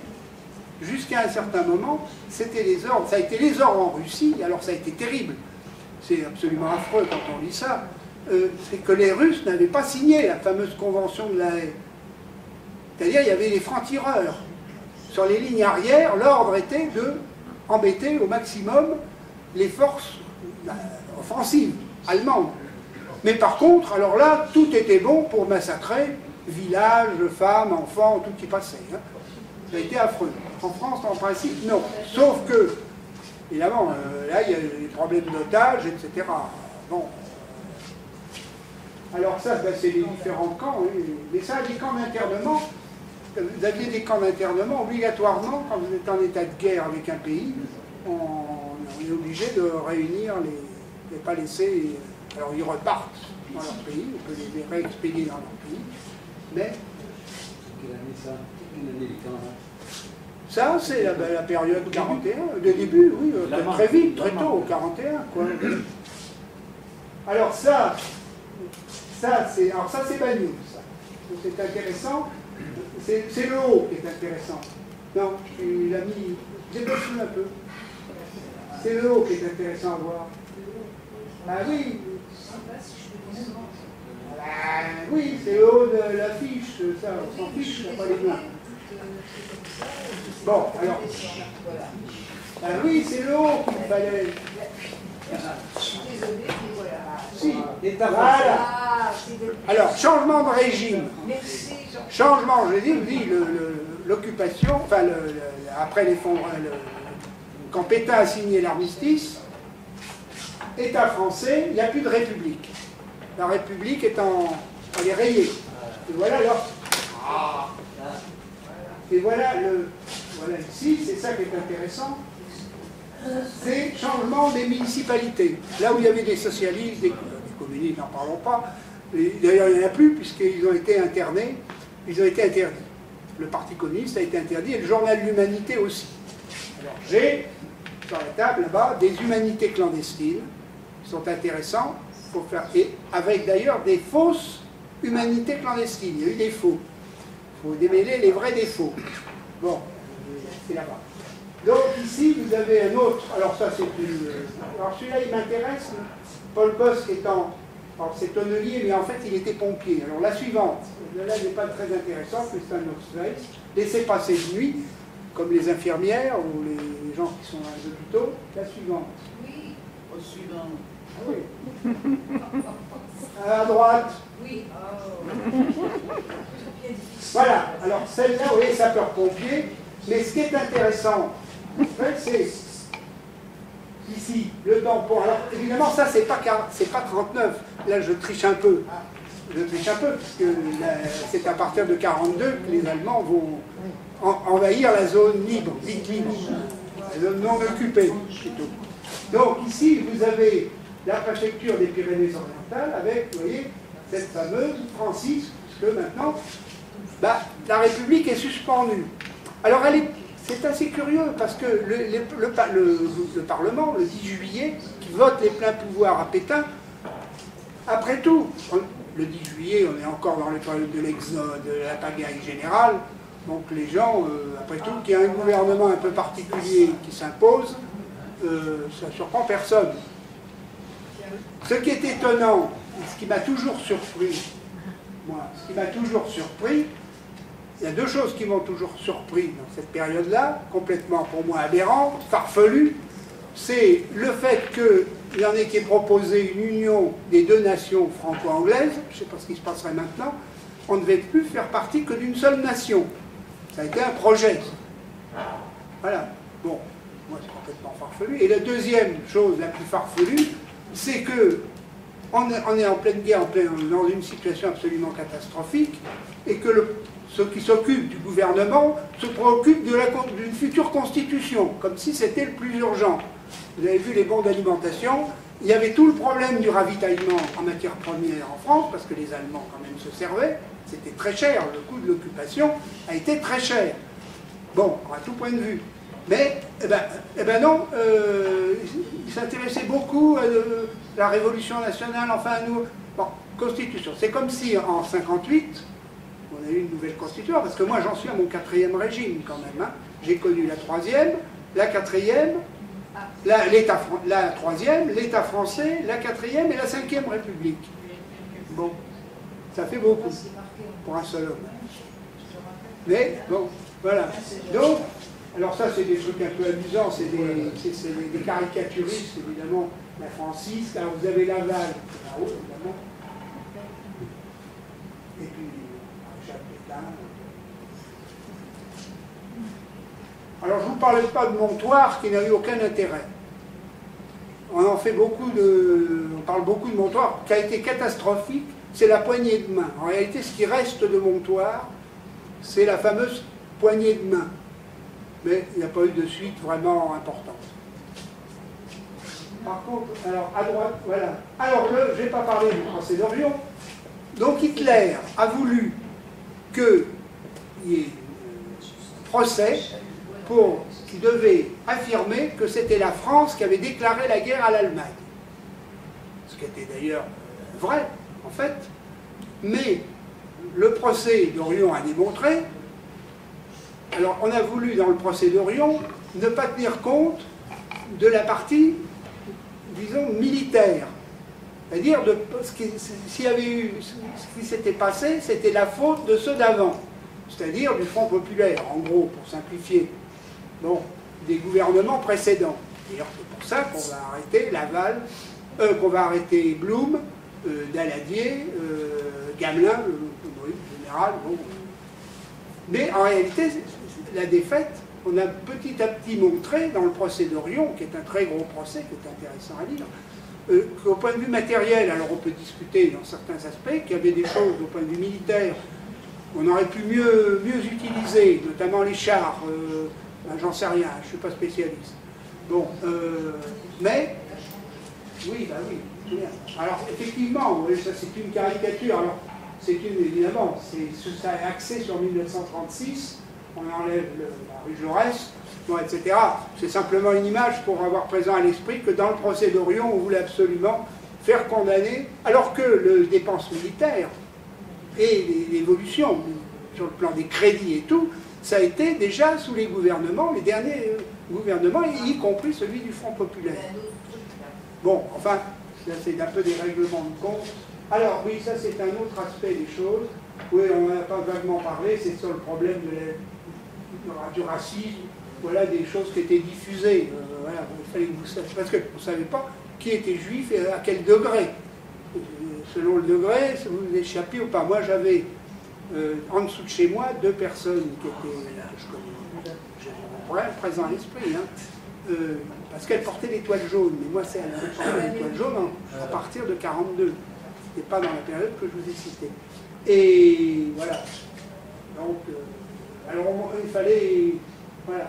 Jusqu'à un certain moment, c'était les ordres. Ça a été les ordres en Russie, alors ça a été terrible. C'est absolument affreux quand on lit ça. C'est que les Russes n'avaient pas signé la fameuse convention de La Haye. C'est-à-dire il y avait les francs-tireurs. Sur les lignes arrières, l'ordre était de embêter au maximum les forces offensives allemandes. Mais par contre, alors là, tout était bon pour massacrer villages, femmes, enfants, tout qui passait. Hein. Ça a été affreux. En France, en principe, non. Sauf que, évidemment, là, il y a des problèmes d'otages, etc. Bon. Alors ça, ben, c'est les différents camps. Oui. Mais ça, les camps d'internement, vous aviez des camps d'internement, obligatoirement, quand vous êtes en état de guerre avec un pays, on est obligé de réunir les pas laisser... Alors ils repartent dans leur pays, on peut les réexpédier dans leur pays, mais Quelle année ça? Quelle année les camps? ça, c'est la période 41, le début, oui, très vite, très tôt, 41, quoi. Alors ça c'est Bagnoul, ça. C'est intéressant. C'est le haut qui est intéressant. Non, il a mis... Débouche-le un peu. C'est le haut qui est intéressant à voir. Ah oui. Ah, oui, c'est le haut de l'affiche, ça, on s'en fiche, il n'y a pas les mains. Bon, alors. Ah oui, c'est le haut qu'il fallait. Je suis désolée, mais voilà. Si, voilà. Ah, c'est de... Alors, changement de régime. Merci, Jean. Changement, je dis, oui, l'occupation, enfin, après quand Pétain a signé l'armistice, État français, il n'y a plus de République. La République elle est rayée. Et voilà alors. Et voilà voilà ici, c'est ça qui est intéressant. C'est changement des municipalités. Là où il y avait des socialistes, des communistes, n'en parlons pas. D'ailleurs, il n'y en a plus puisqu'ils ont été internés. Ils ont été interdits. Le Parti communiste a été interdit et le journal de l'Humanité aussi. Alors j'ai sur la table là-bas des humanités clandestines qui sont intéressants. Faut faire, et avec d'ailleurs des fausses humanités clandestines. Il y a eu des faux. Il faut démêler les vrais des faux. Bon, c'est là-bas. Donc ici, vous avez un autre. Alors ça, c'est plus... Alors celui-là, il m'intéresse. Paul Bosque étant... Alors c'est tonnelier, mais en fait, il était pompier. Alors la suivante, là, elle n'est pas très intéressante, mais c'est un autre slide. Laissez passer de nuit, comme les infirmières ou les gens qui sont dans les hôpitaux. La suivante. Oui, Au suivant. Ah oui. À droite. oui. Voilà. Alors celle-là, vous voyez, sapeur-pompier. Mais ce qui est intéressant, en fait, c'est ici, le tampon. Alors évidemment, ça, c'est pas 39. Là, je triche un peu. Je triche un peu, puisque c'est à partir de 42 que les Allemands vont envahir la zone libre, dite libre, la zone non occupée, plutôt. Donc ici, vous avez la préfecture des Pyrénées-Orientales avec, vous voyez, cette fameuse Francis, puisque maintenant, la République est suspendue. Alors, c'est assez curieux, parce que le Parlement, le 10 juillet, qui vote les pleins pouvoirs à Pétain, après tout, le 10 juillet, on est encore dans les périodes de l'exode, de la pagaille générale, donc les gens, après tout, qu'il y a un gouvernement un peu particulier qui s'impose, ça ne surprend personne. Ce qui est étonnant, ce qui m'a toujours surpris, il y a deux choses qui m'ont toujours surpris dans cette période-là, complètement pour moi aberrantes, farfelues, c'est le fait qu'il y en ait qui ait proposé une union des deux nations franco-anglaises, je ne sais pas ce qui se passerait maintenant, on ne devait plus faire partie que d'une seule nation. Ça a été un projet. Voilà. Bon, moi c'est complètement farfelu. Et la deuxième chose la plus farfelue, c'est que on est en pleine guerre, dans une situation absolument catastrophique, et que ceux qui s'occupent du gouvernement se préoccupent d'une future constitution, comme si c'était le plus urgent. Vous avez vu les bons d'alimentation, il y avait tout le problème du ravitaillement en matières premières en France, parce que les Allemands quand même se servaient, c'était très cher, le coût de l'occupation a été très cher. Bon, à tout point de vue. Mais, non, ils s'intéressaient beaucoup à la Révolution nationale, enfin à nous. Bon, constitution. C'est comme si en 58, on a eu une nouvelle constitution, parce que moi j'en suis à mon 4e régime quand même. Hein. J'ai connu la 3e, la 4e, la 3e, l'État français, la 4e et la 5e République. Bon, ça fait beaucoup pour un seul homme. Mais, bon, voilà. Donc, alors ça c'est des trucs un peu amusants, c'est des caricaturistes, évidemment, la Francis, là vous avez Laval, là-haut, évidemment. Et puis, Jacques Pétain. Alors je ne vous parlais pas de Montoire qui n'a eu aucun intérêt. On parle beaucoup de Montoire, qui a été catastrophique, c'est la poignée de main. En réalité, ce qui reste de Montoire, c'est la fameuse poignée de main. Mais il n'y a pas eu de suite vraiment importante. Par contre, alors à droite, voilà. Alors, je n'ai pas parlé du procès d'Orion. Donc Hitler a voulu qu'il y ait un procès qui devait affirmer que c'était la France qui avait déclaré la guerre à l'Allemagne. Ce qui était d'ailleurs vrai, en fait. Mais le procès d'Orion a démontré. Alors, on a voulu, dans le procès d'Orion, ne pas tenir compte de la partie, disons, militaire. C'est-à-dire, s'il y avait eu ce qui s'était passé, c'était la faute de ceux d'avant. C'est-à-dire du Front populaire, en gros, pour simplifier. Bon, des gouvernements précédents. D'ailleurs, c'est pour ça qu'on va arrêter Laval, qu'on va arrêter Blum, Daladier, Gamelin, le général. Bon. Mais en réalité, la défaite, on a petit à petit montré dans le procès d'Orion, qui est un très gros procès, qui est intéressant à lire, qu'au point de vue matériel, alors on peut discuter dans certains aspects, qu'il y avait des choses au point de vue militaire qu'on aurait pu mieux utiliser, notamment les chars, j'en sais rien, je ne suis pas spécialiste. Bon, mais, oui, bah oui, c'est bien. Alors effectivement, ça c'est une caricature, alors c'est évidemment, ça est axé sur 1936, on enlève la rue Jaurès, bon, etc. C'est simplement une image pour avoir présent à l'esprit que dans le procès d'Orion, on voulait absolument faire condamner, alors que les dépenses militaires et l'évolution sur le plan des crédits et tout, ça a été déjà sous les gouvernements, les derniers gouvernements, y compris celui du Front populaire. Bon, enfin, là c'est un peu des règlements de compte. Alors oui, ça c'est un autre aspect des choses. Oui, on n'en a pas vaguement parlé, c'est sur le problème du racisme, voilà des choses qui étaient diffusées. Voilà, il fallait que vous sachiez, parce que vous ne savez pas qui était juif et à quel degré. Selon le degré, si vous échappez ou pas. Moi j'avais en dessous de chez moi 2 personnes qui étaient, je connais, j'ai présent à l'esprit, hein, parce qu'elles portaient l'étoile jaune. Mais moi, elles avaient porté l'étoile jaune à partir de 42. C'était pas dans la période que je vous ai citée. Et voilà. Donc, alors il fallait, voilà.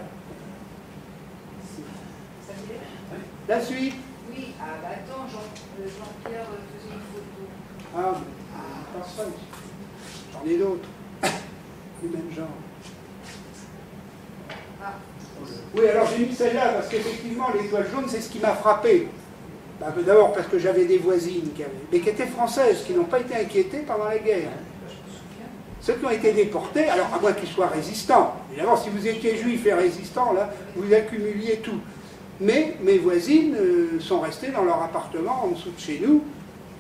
La suite. Oui, ah bah attends, Jean-Pierre faisait une photo. Ah, mais personne. J'en ai d'autres. Du même genre. Ah. Oui, alors j'ai mis celle-là parce qu'effectivement, l'étoile jaune, c'est ce qui m'a frappé. Bah, d'abord parce que j'avais des voisines mais qui étaient françaises, qui n'ont pas été inquiétées pendant la guerre. Ceux qui ont été déportés, alors à moins qu'ils soient résistants. Évidemment, si vous étiez juif et résistant, là, vous accumuliez tout. Mais mes voisines sont restées dans leur appartement en dessous de chez nous.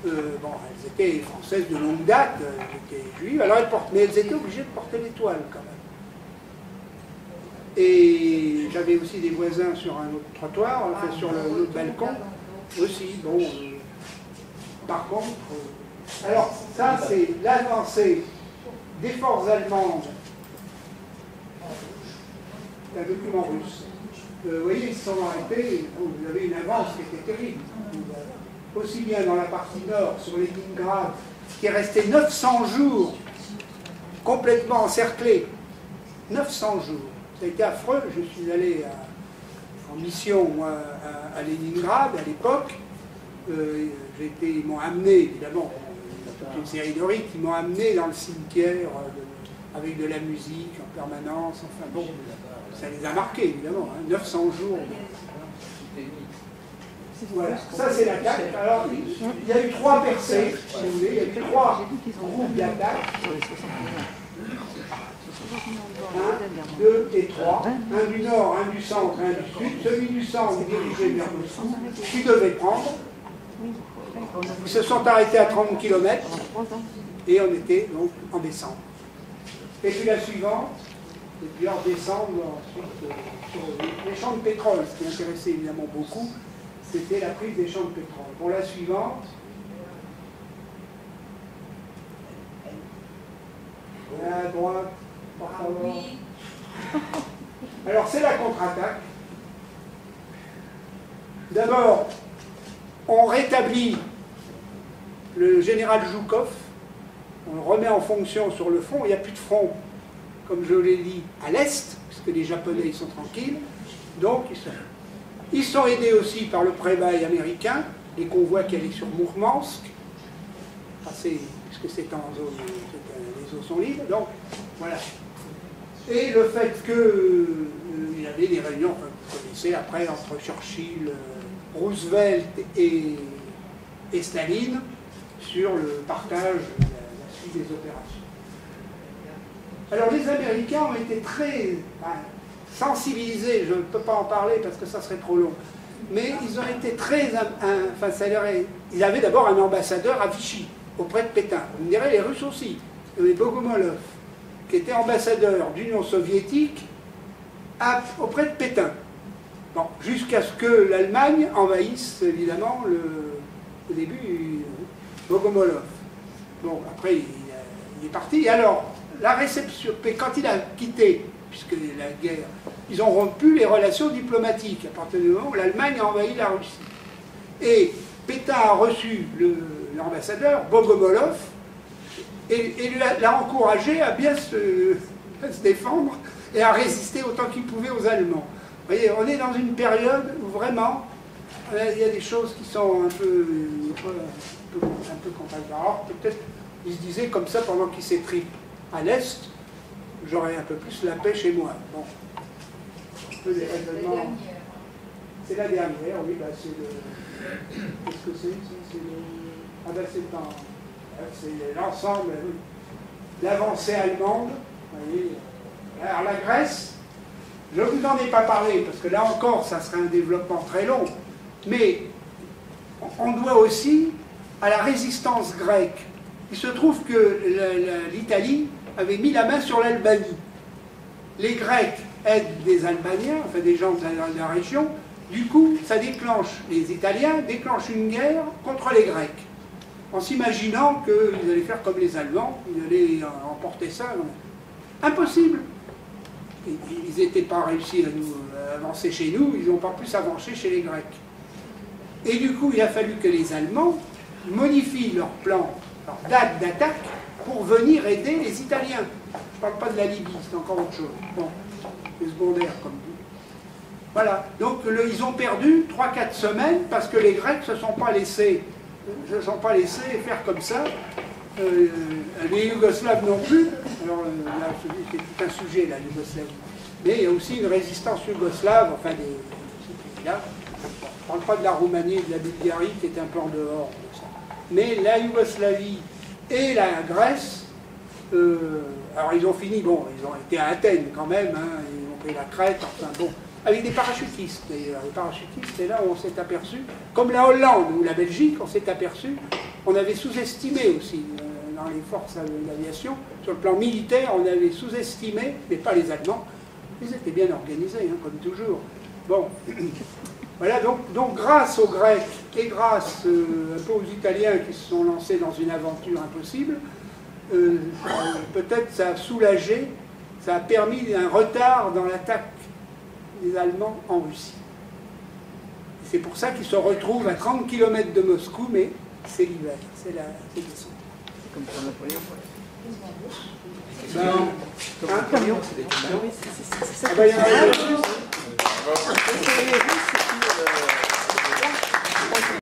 Bon, elles étaient françaises de longue date, elles étaient juives, alors mais elles étaient obligées de porter l'étoile quand même. Et j'avais aussi des voisins sur un autre trottoir, enfin, sur l'autre balcon aussi. Bon, par contre, alors ça c'est l'avancée des forces allemandes. C'est un document russe. Vous voyez, ils se sont arrêtés, vous avez une avance qui était terrible. Aussi bien dans la partie nord, sur Leningrad, qui est resté 900 jours complètement encerclé. 900 jours. Ça a été affreux. Je suis allé en mission moi, à Leningrad à l'époque. Ils m'ont amené, évidemment, toute une série de rites, ils m'ont amené dans le cimetière avec de la musique en permanence. Enfin bon, ça les a marqués, évidemment. Hein, 900 jours. Voilà, ça c'est l'attaque. Alors, il y a eu 3 percées, si vous voulez, il y a eu 3 groupes d'attaque. 1, 2 et 3. Un du nord, un du centre, un du sud. Celui du centre dirigé vers Moscou, qui devait prendre. Ils se sont arrêtés à 30 km et on était donc en décembre. Et puis la suivante, et puis en décembre, ensuite, sur les champs de pétrole, ce qui intéressait évidemment beaucoup, c'était la prise des champs de pétrole. Pour la suivante, à droite, par favor. Alors c'est la contre-attaque. D'abord, on rétablit le général Zhukov, on le remet en fonction sur le front, il n'y a plus de front, comme je l'ai dit, à l'est, puisque les Japonais ils sont tranquilles, donc Ils sont aidés aussi par le pré-bail américain, les convois qui allaient sur Mourmansk, puisque c'est en zone, les eaux sont libres, donc voilà. Et le fait qu'il y avait des réunions, enfin, vous connaissez, après, entre Churchill, Roosevelt et Staline, sur le partage, la suite des opérations. Alors les Américains ont été très sensibilisés, je ne peux pas en parler parce que ça serait trop long, mais ils ont été très... ils avaient d'abord un ambassadeur à Vichy, auprès de Pétain. Vous me direz, les Russes aussi. Il y avait Bogomolov, qui était ambassadeur d'Union soviétique auprès de Pétain. Bon, jusqu'à ce que l'Allemagne envahisse, évidemment, au début, Bogomolov. Bon, après, il est parti. Et alors, la réception, quand il a quitté, puisque la guerre, ils ont rompu les relations diplomatiques à partir du moment où l'Allemagne a envahi la Russie. Et Pétain a reçu l'ambassadeur, Bogomolov, et l'a encouragé à bien se défendre et à résister autant qu'il pouvait aux Allemands. Vous voyez, on est dans une période où vraiment, il y a des choses qui sont un peu contradictoires. Alors peut-être, il se disait comme ça pendant qu'il s'étripe à l'Est, j'aurais un peu plus la paix chez moi. Bon. C'est la dernière, oui, bah c'est le... Qu'est-ce que c'est? Ah ben c'est temps. C'est l'ensemble de l'avancée allemande. Alors la Grèce, je ne vous en ai pas parlé, parce que là encore, ça serait un développement très long, mais on doit aussi à la résistance grecque. Il se trouve que l'Italie avait mis la main sur l'Albanie. Les Grecs aident des Albaniens, enfin des gens de la région, du coup, ça déclenche, les Italiens déclenchent une guerre contre les Grecs, en s'imaginant qu'ils allaient faire comme les Allemands, ils allaient emporter ça. Impossible. Ils n'étaient pas réussi à avancer chez nous, ils n'ont pas pu s'avancer chez les Grecs. Et du coup, il a fallu que les Allemands modifient leur plan, leur date d'attaque, pour venir aider les Italiens. Je ne parle pas de la Libye, c'est encore autre chose. Bon, c'est secondaire comme tout. Voilà, donc ils ont perdu 3-4 semaines parce que les Grecs ne se sont pas laissés faire comme ça. Les Yougoslaves non plus. Alors là, c'est tout un sujet, la Yougoslavie. Mais il y a aussi une résistance yougoslave, enfin des pays-là. Je ne parle pas de la Roumanie et de la Bulgarie qui est un peu en dehors de ça. Mais la Yougoslavie et la Grèce, alors ils ont fini, bon, ils ont été à Athènes quand même, hein, ils ont pris la Crète, enfin bon, avec des parachutistes d'ailleurs. Les parachutistes, c'est là où on s'est aperçu, comme la Hollande ou la Belgique, on s'est aperçu, on avait sous-estimé aussi dans les forces d'aviation, sur le plan militaire, on avait sous-estimé, mais pas les Allemands, ils étaient bien organisés, hein, comme toujours. Bon, voilà, donc grâce aux Grecs et grâce un peu aux Italiens qui se sont lancés dans une aventure impossible, peut-être ça a soulagé, ça a permis un retard dans l'attaque des Allemands en Russie. C'est pour ça qu'ils se retrouvent à 30 km de Moscou, mais c'est l'hiver, c'est décembre. C'est comme pour Napoléon. Ben, Napoléon, c'est des... Oui, c'est ça. ah ben, il y en a C'est les Russes et puis...